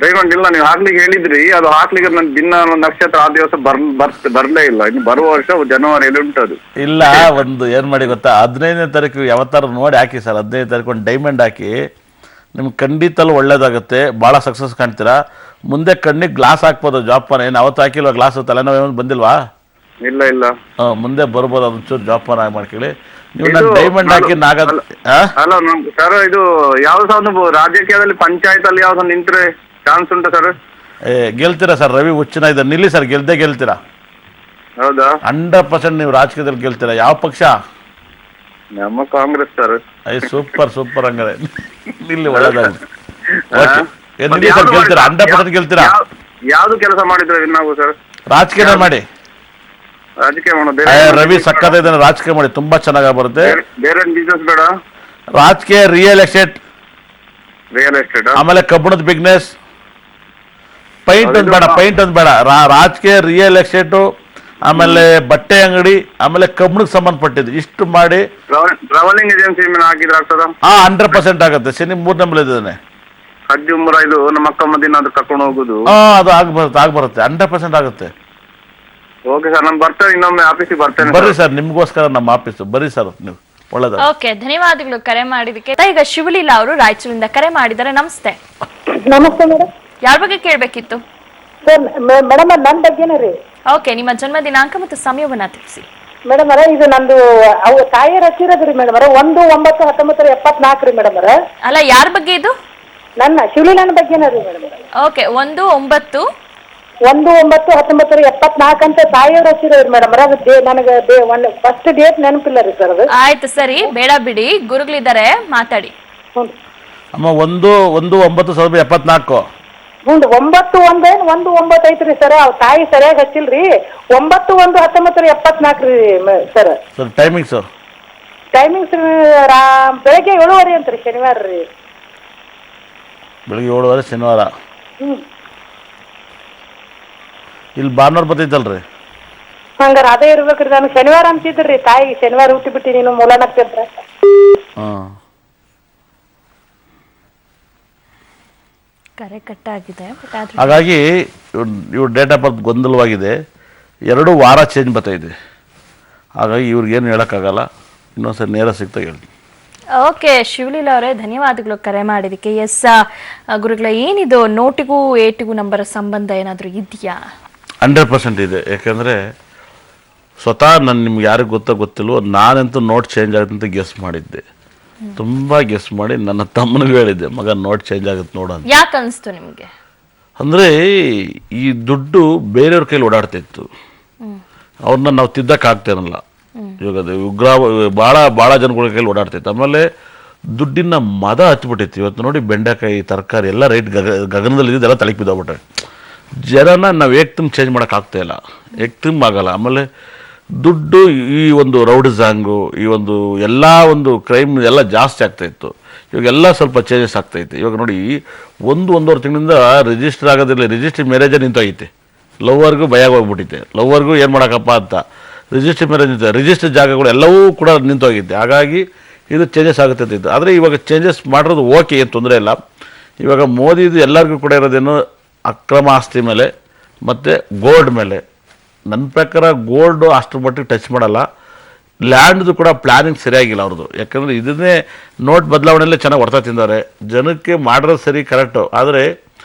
H: ಡೈಮಂಡ್ ಇಲ್ಲ, ನೀವು ಹಾಕ್ಲಿಕ್ಕೆ ಹೇಳಿದ್ರಿ. ಅದು ಹಾಕ್ಲಿಕ್ಕೆ ನನ್ನ ದಿನ ನಕ್ಷತ್ರ ಆ ದಿವಸ ಬರ್ಲೇ ಇಲ್ಲ. ಇನ್ನು ಬರುವ ವರ್ಷ ಜನವರಿಯಲ್ಲಿ ಉಂಟದು.
B: ಇಲ್ಲ, ಒಂದು ಏನು ಮಾಡಿ ಗೊತ್ತಾ, 15ನೇ ತಾರೀಕು ಯಾವತ್ತಾರು ನೋಡಿ ಹಾಕಿ ಸರ್. 15ನೇ ತಾರೀಕು ಒಂದು ಡೈಮಂಡ್ ಹಾಕಿ, ನಿಮ್ಗೆ ಖಂಡಿತಲ್ಲೂ ಒಳ್ಳೇದಾಗುತ್ತೆ. ಭಾಳ ಸಕ್ಸಸ್ ಕಾಣ್ತೀರಾ. ಮುಂದೆ ಕಣ್ಣಿಗೆ ಗ್ಲಾಸ್ ಹಾಕ್ಬೋದು. ಜಾಪಾನ್ ಏನು ಅವತ್ತು ಹಾಕಿಲ್ವಾ ಗ್ಲಾಸ್? ತಲೆನೋವು ಏನು ಬಂದಿಲ್ವಾ?
H: ಇಲ್ಲ.
B: ಮುಂದೆ ಬರ್ಬೋದು. ಅದೊಂಚೂರು ಜಾಪಾನ್ ಆಗಿ ಮಾಡ್ಕೊಳ್ಳಿ ನೀವು. ನಾನು ಡೈಮಂಡ್ ಹಾಕಿ ನಾಗ
H: ಅಲ್ಲ ಸರ್, ಇದು ಯಾವ್ದು ಸಹ ಒಂದು ರಾಜಕೀಯದಲ್ಲಿ ಪಂಚಾಯತ್ ಅಲ್ಲಿ ಯಾವ್ದು ನಿಂತ್ರೆ ಚಾನ್ಸ್ ಉಂಟಾ ಸರ್?
B: ಗೆಲ್ತೀರಾ ಸರ್? ರವಿ ಹುಚ್ಚನ ಇದೆ, ನಿಲ್ಲಿ ಸರ್, ಗೆಲ್ತೀರಾ.
H: ಹೌದಾ?
B: 100% ನೀವು ರಾಜಕೀಯದಲ್ಲಿ ಗೆಲ್ತೀರಾ. ಯಾವ ಪಕ್ಷ?
H: ನಮ್ಮ ಕಾಂಗ್ರೆಸ್ ಸರ್.
B: ಸೂಪರ್ ಹಂಗಾರೆ ನಿಲ್ಲಿ, ಒಳ್ಳೇದಾಗಲಿ. ನಿಲ್ಲಿ ಸರ್, ಗೆಲ್ತೀರಾ, 100% ಗೆಲ್ತೀರಾ.
H: ಯಾವ್ದು ಕೆಲಸ ಮಾಡಿದ್ರೆ ನಾವು ಸರ್?
B: ರಾಜಕೀಯ ಮಾಡಿ.
H: ರಾಜಕೀಯ ಮಾಡೋದು
B: ರವಿ ಸಕ್ಕತ್ತ ಇದ್ದಾನೆ, ರಾಜಕೀಯ ಮಾಡಿ, ತುಂಬಾ ಚೆನ್ನಾಗಿ ಬರುತ್ತೆ.
H: ಬೇರೆ ಬಿಸ್ನೆಸ್ ಬೇಡ?
B: ರಾಜಕೀಯ, ರಿಯಲ್ ಎಸ್ಟೇಟ್, ಆಮೇಲೆ ಕಬ್ಬಣದ ಬಿಸ್ನೆಸ್. ಪೈಂಟ್ ಒಂದು ಬೇಡ. ರಾಜಕೀಯ, ರಿಯಲ್ ಎಸ್ಟೇಟು, ಆಮೇಲೆ ಬಟ್ಟೆ ಅಂಗಡಿ, ಆಮೇಲೆ ಕಬ್ಬಣಕ್ಕೆ ಸಂಬಂಧಪಟ್ಟಿದ್ದು ಇಷ್ಟು ಮಾಡಿ.
H: ಟ್ರಾವೆಲಿಂಗ್ ಏಜೆನ್ಸಿ ಹಾಕಿದ್ರೆ ಆಗ್ತದ?
B: 100% ಆಗುತ್ತೆ. ಶನಿ 3 ನಂಬರ್ ಇದ್ದಾನೆ.
H: ಹಜ್ಜಿ ಉಮ್ರಾ ಇದು ನಮ್ಮ ಅಕ್ಕ ಮದಿನ ಅದು ಕರ್ಕೊಂಡು ಹೋಗುದು.
B: ಅದು ಆಗ್ಬರುತ್ತೆ 100% ಆಗುತ್ತೆ.
H: ಓಕೆ ಸರ್, ನಾನು ಬರ್ತೇನೆ, ಇನ್ನೊಮ್ಮೆ ಆಫೀಸಿಗೆ ಬರ್ತೇನೆ.
B: ಬರ್ರಿ ಸರ್, ನಿಮ್ಗೋಸ್ಕರ ನಮ್ಮ ಆಫೀಸು. ಬರ್ರಿ ಸರ್ ನೀವು, ಒಳ್ಳೆದ.
A: ಓಕೆ, ಧನ್ಯವಾದಗಳು ಕರೆ ಮಾಡಿದಕ್ಕೆ. ಈಗ ಶಿವಲೀಲಾ ಅವರು ರಾಯಚೂರಿಂದ ಕರೆ ಮಾಡಿದ್ದಾರೆ. ನಮಸ್ತೆ.
C: ನಮಸ್ತೆ ಮೇಡಮ್.
A: ಯಾರ ಬಗ್ಗೆ ಕೇಳಬೇಕಿತ್ತು?
C: ಸರ್ ಮೇಡಮ್, ನನ್ನ ಬಗ್ಗೆನೇ ರೀ.
A: ಓಕೆ, ನಿಮ್ಮ ಜನ್ಮ ದಿನಾಂಕ ಮತ್ತು ಸಮಯವನ್ನ ತಿಳಿಸಿ.
C: ಮೇಡಮ್ ಇದು ನಂದು ಅವು ತಾಯಿಯರ್ ಹಚ್ಚಿರೋದ್ರಿ ಮೇಡಮ್. 1/9/1974 ರೀ ಮೇಡಮ್.
A: ಅಲ್ಲ, ಯಾರ ಬಗ್ಗೆ ಇದು?
C: ನನ್ನ ಶಿವಲೀಲಾನ ಬಗ್ಗೆನೇ ರೀ ಮೇಡಮ್.
A: ಓಕೆ,
C: 1/9/1974 ಅಂತ ತಾಯಿಯವ್ರು ಹಚ್ಚಿರೋದ್ರಿ ಮೇಡಮ್. ಅದು ನನಗೆ ಫಸ್ಟ್ ಡೇಟ್ ನೆನಪಿಲ್ಲ ರೀ ಸರ್. ಅದು
A: ಆಯ್ತು, ಸರಿ, ಬೇಡ ಬಿಡಿ, ಗುರುಗಳಿದ್ದಾರೆ, ಮಾತಾಡಿ.
B: ಅಮ್ಮ 1/9/74.
C: ಹ್ಞೂ 9/1 ಐತ್ರಿ ಸರ್. ಅವ್ ತಾಯಿ ಸರಿಯಾಗಿ ಹಚ್ಚಿಲ್ರಿ. 9/1/1974 ರೀ sir.
B: Sir timing sir?
C: Timings ಬೆಳಗ್ಗೆ 7:30 ಅಂತ್ರಿ, ಶನಿವಾರ ರೀ.
B: ಬೆಳಿಗ್ಗೆ 7:30 ಶನಿವಾರ. ಇಲ್ಲಿ ಭಾನುವಾರ ಬರ್ತೈತಲ್ರಿ?
C: ಹಂಗಾರ ಅದೇ ಇರ್ಬೇಕ್ರಿ. ನಾನು ಶನಿವಾರ ಅಂತಿದ್ರಿ ತಾಯಿ. ಶನಿವಾರ ಹುಟ್ಟಿ ಬಿಟ್ಟಿ ನೀನು ಮೂಲ ನಕ್ಷತ್ರ.
B: ಹಾಂ,
A: ಕರೆ ಕಟ್ಟಾಗಿದೆ.
B: ಹಾಗಾಗಿ ಇವ್ರ ಡೇಟ್ ಆಫ್ ಬರ್ತ್ ಗೊಂದಲವಾಗಿದೆ. 2 ವಾರ ಚೇಂಜ್ ಬರ್ತಾಯಿದೆ. ಹಾಗಾಗಿ ಇವ್ರಿಗೇನು ಹೇಳೋಕ್ಕಾಗಲ್ಲ. ಇನ್ನೊಂದ್ಸರಿ ನೇರ ಸಿಗ್ತಾ ಹೇಳಿ.
A: ಓಕೆ ಶಿವಲೀಲಾ ಅವರೇ, ಧನ್ಯವಾದಗಳು ಕರೆ ಮಾಡಿದಕ್ಕೆ. ಎಸ್ ಗುರುಗಳ, ಏನಿದು ನೋಟಿಗೂ ಏಟಿಗೂ ನಂಬರ್ ಸಂಬಂಧ ಏನಾದರೂ ಇದೆಯಾ?
B: 100% ಇದೆ. ಯಾಕೆಂದರೆ ಸ್ವತಃ ನಾನು ನಿಮ್ಗೆ ಯಾರಿಗೆ ಗೊತ್ತಿಲ್ವೋ, ನಾನಂತೂ ನೋಟ್ ಚೇಂಜ್ ಆಗುತ್ತೆ ಅಂತ ಗೆಸ್ ಮಾಡಿದ್ದೆ. ತುಂಬ ಗೆಸ್ ಮಾಡಿ ನನ್ನ ತಮ್ಮನಿಗೂ ಹೇಳಿದ್ದೆ, ಮಗ ನೋಟ್ ಚೇಂಜ್ ಆಗುತ್ತೆ ನೋಡು ಅಂತ.
A: ಯಾಕೆ ಅನಿಸ್ತು ನಿಮಗೆ?
B: ಅಂದರೆ ಈ ದುಡ್ಡು ಬೇರೆಯವ್ರ ಕೈಲಿ ಓಡಾಡ್ತಾಯಿತ್ತು, ಅವ್ರನ್ನ ನಾವು ತಿದ್ದಕ್ಕಾಗ್ತೇನಲ್ಲ. ಇವಾಗ ಅದು ಭಾಳ ಜನಗಳ ಕೈಲಿ ಓಡಾಡ್ತೈತೆ. ಆಮೇಲೆ ದುಡ್ಡಿನ ಮದ ಹಚ್ಬಿಟ್ಟೈತಿ. ಇವತ್ತು ನೋಡಿ ಬೆಂಡೆಕಾಯಿ, ತರಕಾರಿ ಎಲ್ಲ ರೇಟ್ ಗಗನದಲ್ಲಿ ಇದ್ದೆಲ್ಲ ತಳಕ್ಕೆ ಬಿದ್ದೋಗ್ಬಿಟ್ರೆ ಜನನ ನಾವು ಏಕ್ತಮ್ ಚೇಂಜ್ ಮಾಡೋಕ್ಕಾಗ್ತಾಯಿಲ್ಲ, ಏಕ್ತಮ್ ಆಗಲ್ಲ. ಆಮೇಲೆ ದುಡ್ಡು ಈ ಒಂದು ರೌಡಿಸಂಗು, ಈ ಒಂದು ಎಲ್ಲ ಒಂದು ಕ್ರೈಮ್ ಎಲ್ಲ ಜಾಸ್ತಿ ಆಗ್ತಾಯಿತ್ತು. ಇವಾಗೆಲ್ಲ ಸ್ವಲ್ಪ ಚೇಂಜಸ್ ಆಗ್ತೈತೆ. ಇವಾಗ ನೋಡಿ 1-1.5 ತಿಂಗಳಿಂದ ರಿಜಿಸ್ಟರ್ ಆಗೋದಿಲ್ಲ, ರಿಜಿಸ್ಟರ್ ಮ್ಯಾರೇಜೇ ನಿಂತೋಗೈತೆ. ಲವ್ವರ್ಗೂ ಭಯ ಹೋಗ್ಬಿಟ್ಟಿದೆ. ಲವ್ವರ್ಗೂ ಏನು ಮಾಡೋಕ್ಕಪ್ಪ ಅಂತ ರಿಜಿಸ್ಟರ್ ಮ್ಯಾರೇಜ್ ನಿಂತ, ರಿಜಿಸ್ಟರ್ ಜಾಗಗಳು ಎಲ್ಲವೂ ಕೂಡ ನಿಂತೋಗಿದ್ದೆ. ಹಾಗಾಗಿ ಇದು ಚೇಂಜಸ್ ಆಗುತ್ತೆ. ಆದರೆ ಇವಾಗ ಚೇಂಜಸ್ ಮಾಡಿರೋದು ಓಕೆ, ಏನು ತೊಂದರೆ ಇಲ್ಲ. ಇವಾಗ ಮೋದಿದು ಎಲ್ಲರಿಗೂ ಕೂಡ ಇರೋದೇನು ಅಕ್ರಮ ಆಸ್ತಿ ಮೇಲೆ ಮತ್ತು ಗೋಲ್ಡ್ ಮೇಲೆ. ನನ್ನ ಪ್ರಕಾರ ಗೋಲ್ಡು ಅಷ್ಟರ ಮಟ್ಟಿಗೆ ಟಚ್ ಮಾಡಲ್ಲ. ಲ್ಯಾಂಡ್ದು ಕೂಡ ಪ್ಲ್ಯಾನಿಂಗ್ ಸರಿಯಾಗಿಲ್ಲ ಅವ್ರದ್ದು. ಯಾಕಂದರೆ ಇದನ್ನೇ ನೋಟ್ ಬದಲಾವಣೆಯಲ್ಲೇ ಚೆನ್ನಾಗಿ ಹೊಡ್ತಾ ತಿಂದವ್ರೆ. ಜನಕ್ಕೆ ಮಾಡಿರೋದು ಸರಿ, ಕರೆಕ್ಟು. ಆದರೆ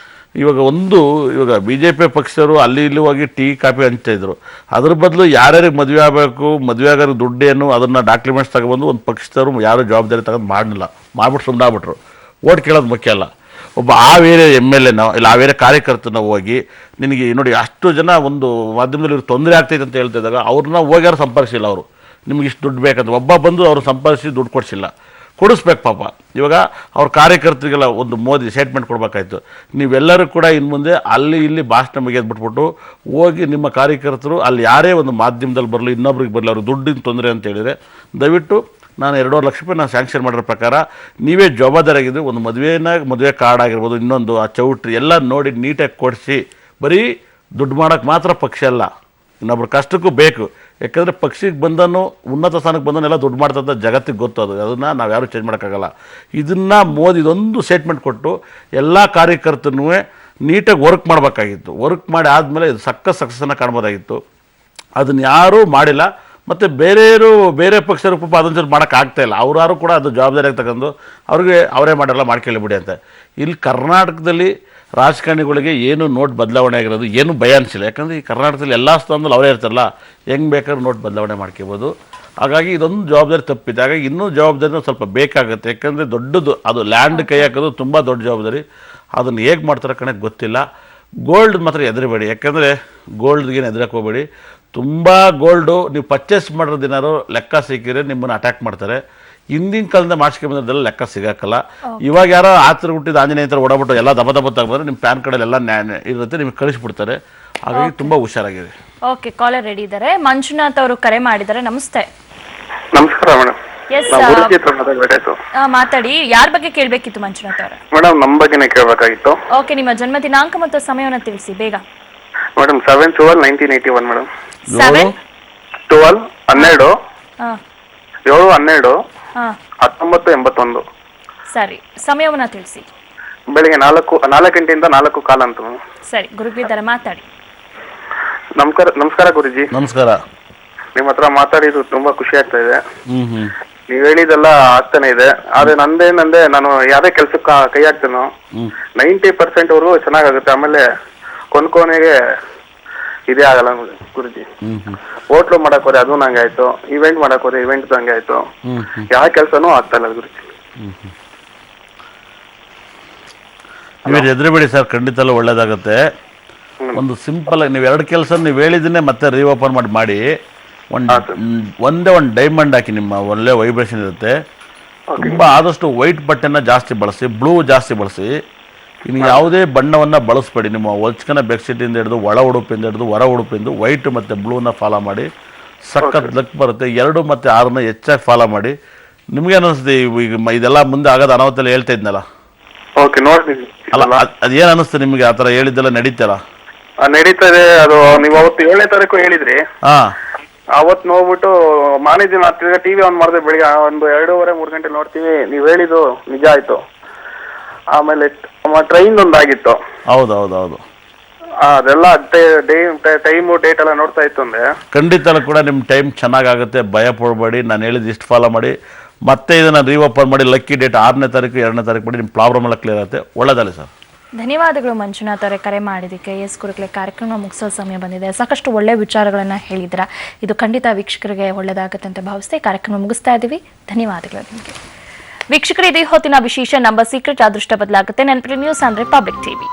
B: ಇವಾಗ ಬಿ ಜೆ ಪಿ ಪಕ್ಷದವರು ಅಲ್ಲಿ ಇಲ್ಲಿ ಹೋಗಿ ಟೀ ಕಾಫಿ ಹಂಚ್ತಾಯಿದ್ರು. ಅದ್ರ ಬದಲು ಯಾರ್ಯಾರಿಗೆ ಮದುವೆ ಆಗಬೇಕು, ಮದುವೆ ಆಗೋರಿಗೆ ದುಡ್ಡೇನು, ಅದನ್ನು ಡಾಕ್ಯುಮೆಂಟ್ಸ್ ತಗೊಬಂದು ಒಂದು ಪಕ್ಷದವರು ಯಾರು ಜವಾಬ್ದಾರಿ ತಗೊಂಡು ಮಾಡಲಿಲ್ಲ, ಮಾಡ್ಬಿಟ್ಟು ಸುಮ್ಮನಾಗ್ಬಿಟ್ರು. ಓಟ್ ಕೇಳೋದು ಮುಖ್ಯ ಅಲ್ಲ. ಒಬ್ಬ ಆವೇರೆ MLA ಇಲ್ಲ ಆವೇರೆ ಕಾರ್ಯಕರ್ತನ ಹೋಗಿ ನಿನಗೆ ನೋಡಿ ಅಷ್ಟು ಜನ ಒಂದು ಮಾಧ್ಯಮದಲ್ಲಿ ತೊಂದರೆ ಆಗ್ತೈತೆ ಅಂತ ಹೇಳ್ತಿದ್ದಾಗ ಅವ್ರನ್ನ ಹೋಗ್ಯಾರು ಸಂಪರ್ಕಿಸಿಲ್ಲ. ಅವರು ನಿಮ್ಗೆ ಇಷ್ಟು ದುಡ್ಡು ಬೇಕಂತ ಒಬ್ಬ ಬಂದು ಅವರು ಸಂಪರ್ಕಿಸಿ ದುಡ್ಡು ಕೊಡಿಸಿಲ್ಲ. ಕೊಡಿಸ್ಬೇಕು ಪಾಪ. ಇವಾಗ ಅವ್ರ ಕಾರ್ಯಕರ್ತರಿಗೆಲ್ಲ ಒಂದು ಮೋದಿ ಸ್ಟೇಟ್ಮೆಂಟ್ ಕೊಡಬೇಕಾಯ್ತು. ನೀವೆಲ್ಲರೂ ಕೂಡ ಇನ್ನು ಮುಂದೆ ಅಲ್ಲಿ ಇಲ್ಲಿ ಭಾಷಣ ಮುಗಿದ್ಬಿಟ್ಬಿಟ್ಟು ಹೋಗಿ ನಿಮ್ಮ ಕಾರ್ಯಕರ್ತರು ಅಲ್ಲಿ ಯಾರೇ ಒಂದು ಮಾಧ್ಯಮದಲ್ಲಿ ಬರಲಿ, ಇನ್ನೊಬ್ರಿಗೆ ಬರಲಿ, ಅವ್ರಿಗೆ ದುಡ್ಡಿನ ತೊಂದರೆ ಅಂತ ಹೇಳಿದರೆ ದಯವಿಟ್ಟು ನಾನು 2.5 ಲಕ್ಷ ರೂಪಾಯಿ ನಾನು ಸ್ಯಾಂಕ್ಷನ್ ಮಾಡಿರೋ ಪ್ರಕಾರ ನೀವೇ ಜವಾಬ್ದಾರಿಯಾಗಿದ್ದು ಒಂದು ಮದುವೆ ಕಾರ್ಡ್ ಆಗಿರ್ಬೋದು, ಇನ್ನೊಂದು ಆ ಚೌಟ್ರಿ ಎಲ್ಲ ನೋಡಿ ನೀಟಾಗಿ ಕೊಡಿಸಿ. ಬರೀ ದುಡ್ಡು ಮಾಡೋಕ್ಕೆ ಮಾತ್ರ ಪಕ್ಷ ಅಲ್ಲ, ಇನ್ನೊಬ್ರ ಕಷ್ಟಕ್ಕೂ ಬೇಕು. ಯಾಕಂದರೆ ಪಕ್ಷಿಗೆ ಬಂದನು, ಉನ್ನತ ಸ್ಥಾನಕ್ಕೆ ಬಂದನೆಲ್ಲ ದುಡ್ಡು ಮಾಡ್ತಂತ ಜಗತ್ತಿಗೆ ಗೊತ್ತು. ಅದನ್ನು ನಾವು ಯಾರೂ ಚೇಂಜ್ ಮಾಡೋಕ್ಕಾಗಲ್ಲ. ಇದನ್ನು ಮೋದಿ ಇದೊಂದು ಸ್ಟೇಟ್ಮೆಂಟ್ ಕೊಟ್ಟು ಎಲ್ಲ ಕಾರ್ಯಕರ್ತನೂ ನೀಟಾಗಿ ವರ್ಕ್ ಮಾಡಬೇಕಾಗಿತ್ತು. ವರ್ಕ್ ಮಾಡಿ ಆದಮೇಲೆ ಇದು ಸಕ್ಸಸ್ಸನ್ನು ಕಾಣ್ಬೋದಾಗಿತ್ತು. ಅದನ್ನು ಯಾರೂ ಮಾಡಿಲ್ಲ. ಮತ್ತು ಬೇರೆ ಪಕ್ಷರು ಪಾಪ ಅದೊಂದು ಮಾಡೋಕ್ಕಾಗ್ತಾಯಿಲ್ಲ. ಅವರಾರು ಕೂಡ ಅದು ಜವಾಬ್ದಾರಿಯಾಗಿ ತಗೊಂಡು ಅವ್ರಿಗೆ ಅವರೇ ಮಾಡಲ್ಲ, ಮಾಡ್ಕೊಳ್ಳಿಬಿಡಿ ಅಂತ. ಇಲ್ಲಿ ಕರ್ನಾಟಕದಲ್ಲಿ ರಾಜಕಾರಣಿಗಳಿಗೆ ಏನು ನೋಟ್ ಬದಲಾವಣೆ ಆಗಿರೋದು ಏನು ಭಯ ಅನಿಸಿಲ್ಲ. ಯಾಕಂದರೆ ಈ ಕರ್ನಾಟಕದಲ್ಲಿ ಎಲ್ಲ ಸ್ಥಾನದಲ್ಲಿ ಅವರೇ ಇರ್ತಾರಲ್ಲ, ಹೆಂಗೆ ಬೇಕಾದ್ರೂ ನೋಟ್ ಬದಲಾವಣೆ ಮಾಡ್ಕೋಬೋದು. ಹಾಗಾಗಿ ಇದೊಂದು ಜವಾಬ್ದಾರಿ ತಪ್ಪಿದೆ. ಹಾಗಾಗಿ ಇನ್ನೂ ಜವಾಬ್ದಾರಿನೂ ಸ್ವಲ್ಪ ಬೇಕಾಗುತ್ತೆ. ಯಾಕಂದರೆ ದೊಡ್ಡದು ಅದು ಲ್ಯಾಂಡ್ ಕೈ ಹಾಕೋದು ತುಂಬ ದೊಡ್ಡ ಜವಾಬ್ದಾರಿ. ಅದನ್ನು ಹೇಗೆ ಮಾಡ್ತಾರೆ ಕಣಕ್ಕೆ ಗೊತ್ತಿಲ್ಲ. ಗೋಲ್ಡ್ ಮಾತ್ರ ಹೆದರಬೇಡಿ. ಯಾಕಂದರೆ ಗೋಲ್ಡ್ಗೇನು ಹೆದರಕ್ಕೆ ಹೋಗಬೇಡಿ. ತುಂಬ ಗೋಲ್ಡು ನೀವು ಪರ್ಚೇಸ್ ಮಾಡೋದೇನಾದ್ರು ಲೆಕ್ಕ ಸಿಕ್ಕಿದ್ರೆ ನಿಮ್ಮನ್ನು ಅಟ್ಯಾಕ್ ಮಾಡ್ತಾರೆ. ಹಿಂದಿನ ಕಾಲದಿಂದ ಮಾಡಿಸ್ಕೊಂಬಂದೆಲ್ಲ ಲೆಕ್ಕ ಸಿಗೋಕ್ಕಲ್ಲ. ಇವಾಗ ಯಾರೋ ಆತರ ಹುಟ್ಟಿದ ಆಂಜನೇಯ ಥರ ಓಡಾಬಿಟ್ಟು ಎಲ್ಲ ದಬ ತಗೊಂಡ್ರೆ ನಿಮ್ಮ ಪ್ಯಾನ್ ಕಾರ್ಡಲ್ಲಿ ಎಲ್ಲ ಇರುತ್ತೆ, ನಿಮಗೆ ಕಳಿಸ್ಬಿಡ್ತಾರೆ. ಹಾಗಾಗಿ ತುಂಬ ಹುಷಾರಾಗಿದೆ.
A: ಓಕೆ, ಕಾಲರ್ ರೆಡಿ ಇದ್ದಾರೆ. ಮಂಜುನಾಥ್ ಅವರು ಕರೆ ಮಾಡಿದ್ದಾರೆ. ನಮಸ್ತೆ.
H: ನಮಸ್ಕಾರ ಮೇಡಮ್.
A: ಎಸ್ ಮಾತಾಡಿ. ಯಾರ ಬಗ್ಗೆ ಕೇಳಬೇಕಿತ್ತು ಮಂಜುನಾಥ್ ಅವರ?
H: ಮೇಡಮ್ ನಮ್ಮ ಬಗ್ಗೆನೇ ಕೇಳಬೇಕಾಗಿತ್ತು.
A: ಓಕೆ, ನಿಮ್ಮ ಜನ್ಮ ದಿನಾಂಕ ಮತ್ತು ಸಮಯವನ್ನು ತಿಳಿಸಿ ಬೇಗ.
H: Madam 7/12/1981 madam.
A: 7/12
H: 1981.
A: ಸರಿ, ಸಮಯವನ್ನ ತಿಳಿಸಿ.
H: ಬೆಳಿಗ್ಗೆ 4 ಗಂಟೆಯಿಂದ 4 ಕಾಲ ಅಂತ.
A: ಸರಿ, ಗುರುಗಳಿದ್ದಾರೆ, ಮಾತಾಡಿ.
H: ನಮಸ್ಕಾರ ಗುರುಜಿ.
B: ನಮಸ್ಕಾರ.
H: ನಿಮ್ಮ ಹತ್ರ ಮಾತಾಡಿದ್ದು ತುಂಬಾ ಖುಷಿ ಆಗ್ತಾ ಇದೆ. ನೀವ್ ಹೇಳಿದೆಲ್ಲ ಆಗ್ತಾನೆ ಇದೆ. ಆದ್ರೆ ನಂದೇ ನಾನು ಯಾವ್ದೇ ಕೆಲ್ಸಕ್ಕೆ ಕೈ ಹಾಕ್ತೇನೋ 90% ವರ್ಗೂ ಚೆನ್ನಾಗಾಗುತ್ತೆ. ಆಮೇಲೆ ಕೊನೆಗೆ ಇದೇ ಆಗಲ್ಲ ಗುರುಜಿ. ಹೋಟ್ಲು ಮಾಡಕ್ ಹೋದ್ರೆ ಅದು ನಂಗೆ ಆಯ್ತು, ಇವೆಂಟ್ ಮಾಡಕ್ ಹೋದ್ರೆ ಇವೆಂಟ್ ಹಂಗೆ ಆಯ್ತು. ಯಾವ ಕೆಲ್ಸನೂ ಆಗ್ತಾ ಇಲ್ಲ ಗುರುಜಿ.
B: ನೀವು ಹೆದರಬೇಡಿ ಸರ್, ಖಂಡಿತ ಒಳ್ಳೇದಾಗುತ್ತೆ. ಒಂದು ಸಿಂಪಲ್ ಆಗಿ ನೀವು 2 ಕೆಲಸ ನೀವು ಹೇಳಿದ್ದನ್ನೇ ಮತ್ತೆ ರೀಓಪನ್ ಮಾಡಿ ಒಂದೇ ಒಂದು ಡೈಮಂಡ್ ಹಾಕಿ, ನಿಮ್ಮ ಒಳ್ಳೆ ವೈಬ್ರೇಷನ್ ಇರುತ್ತೆ. ತುಂಬ ಆದಷ್ಟು ವೈಟ್ ಬಟ್ಟೆನ ಜಾಸ್ತಿ ಬಳಸಿ, ಬ್ಲೂ ಜಾಸ್ತಿ ಬಳಸಿ. ಇನ್ನು ಯಾವುದೇ ಬಣ್ಣವನ್ನು ಬಳಸಬೇಡಿ. ನಿಮ್ಮ ಹೊಚ್ಕನ ಬೆಡ್ಶೀಟಿಂದ ಹಿಡಿದು ಒಳ ಉಡುಪಿಂದ ಹಿಡಿದು ಹೊರ ಉಡುಪಿಂದು ವೈಟ್ ಮತ್ತು ಬ್ಲೂನ ಫಾಲೋ ಮಾಡಿ, ಸಖತ್ ಲಕ್ ಬರುತ್ತೆ. 2 ಮತ್ತು 6ನ ಹೆಚ್ಚಾಗಿ ಫಾಲೋ ಮಾಡಿ. ನಿಮ್ಗೆ ಅನಿಸ್ತದೆ ಈಗ ಇದೆಲ್ಲ ಮುಂದೆ ಆಗೋದು ಅನಾಹುತಲ್ಲಿ ಹೇಳ್ತಾ ಇದ್ನಲ್ಲ,
H: ಓಕೆ ನೋಡ್ತೀನಿ.
B: ಅಲ್ಲ ಅದೇನು ಅನಿಸ್ತದೆ ನಿಮಗೆ? ಆ ಥರ ಹೇಳಿದ್ದೆಲ್ಲ ನಡೀತಲ್ಲ?
H: ನಡೀತದೆ. ಅದು ನೀವು ಅವತ್ತು 7ನೇ ತಾರೀಕು ಹೇಳಿದ್ರಿ.
B: ಹಾಂ,
H: ಅವತ್ತು ನೋಡ್ಬಿಟ್ಟು ಮಾರನೇ ದಿನ ತಿರ್ಗಾ ಟಿವಿ ಆನ್ ಮಾಡಿದೆ. ಬೆಳಿಗ್ಗೆ ಒಂದು 2:30-3 ಗಂಟೆ ನೋಡ್ತೀವಿ. ನೀವು ಹೇಳಿದ್ದು ನಿಜ ಆಯ್ತು. ಆಮೇಲೆ ಟ್ರೈನ್ ಒಂದಾಗಿತ್ತು.
B: ಹೌದು.
H: ಅದೆಲ್ಲ ಟೈಮು ಡೇಟ್ ಎಲ್ಲ ನೋಡ್ತಾ ಇತ್ತು ಅಂದ್ರೆ
B: ಖಂಡಿತ ಕೂಡ ನಿಮ್ಮ ಟೈಮ್ ಚೆನ್ನಾಗಾಗುತ್ತೆ. ಭಯ ಪಡಬೇಡಿ. ನಾನು ಹೇಳಿದ್ದು ಇಷ್ಟು ಫಾಲೋ ಮಾಡಿ. ಮತ್ತೆ ಇದನ್ನು ರೀಓಪನ್ ಮಾಡಿ. ಲಕ್ಕಿ ಡೇಟ್ 6ನೇ ತಾರೀಕು 2ನೇ ತಾರೀಕು ಮಾಡಿ. ನಿಮ್ಮ ಪ್ರಾಬ್ಲಮ್ ಎಲ್ಲ ಕ್ಲಿಯರ್ ಆಗುತ್ತೆ. ಒಳ್ಳೆದಾಗಲಿ ಸರ್.
A: ಧನ್ಯವಾದಗಳು ಮಂಜುನಾಥ್ ಅವರೇ ಕರೆ ಮಾಡಿದ್ದಕ್ಕೆ. ಎಸ್ ಗುರುಕುಲೆ ಕಾರ್ಯಕ್ರಮ ಮುಗಿಸೋ ಸಮಯ ಬಂದಿದೆ. ಸಾಕಷ್ಟು ಒಳ್ಳೆಯ ವಿಚಾರಗಳನ್ನು ಹೇಳಿದ್ರ. ಇದು ಖಂಡಿತ ವೀಕ್ಷಕರಿಗೆ ಒಳ್ಳೆಯದಾಗುತ್ತೆ ಅಂತ ಭಾವಿಸ್ತೆ ಕಾರ್ಯಕ್ರಮ ಮುಗಿಸ್ತಾ ಇದ್ದೀವಿ. ಧನ್ಯವಾದಗಳು ನಿಮಗೆ ವೀಕ್ಷಕರು. ಇದೇ ಹೊತ್ತಿನ ವಿಶೇಷ ನಂಬರ್ ಸೀಕ್ರೆಟ್ ಅದೃಷ್ಟ ಬದಲಾಗುತ್ತೆ. ನೆನಪಿಡಿ, ನ್ಯೂಸ್ ಅಂದ್ರೆ ಪಬ್ಲಿಕ್ ಟಿವಿ.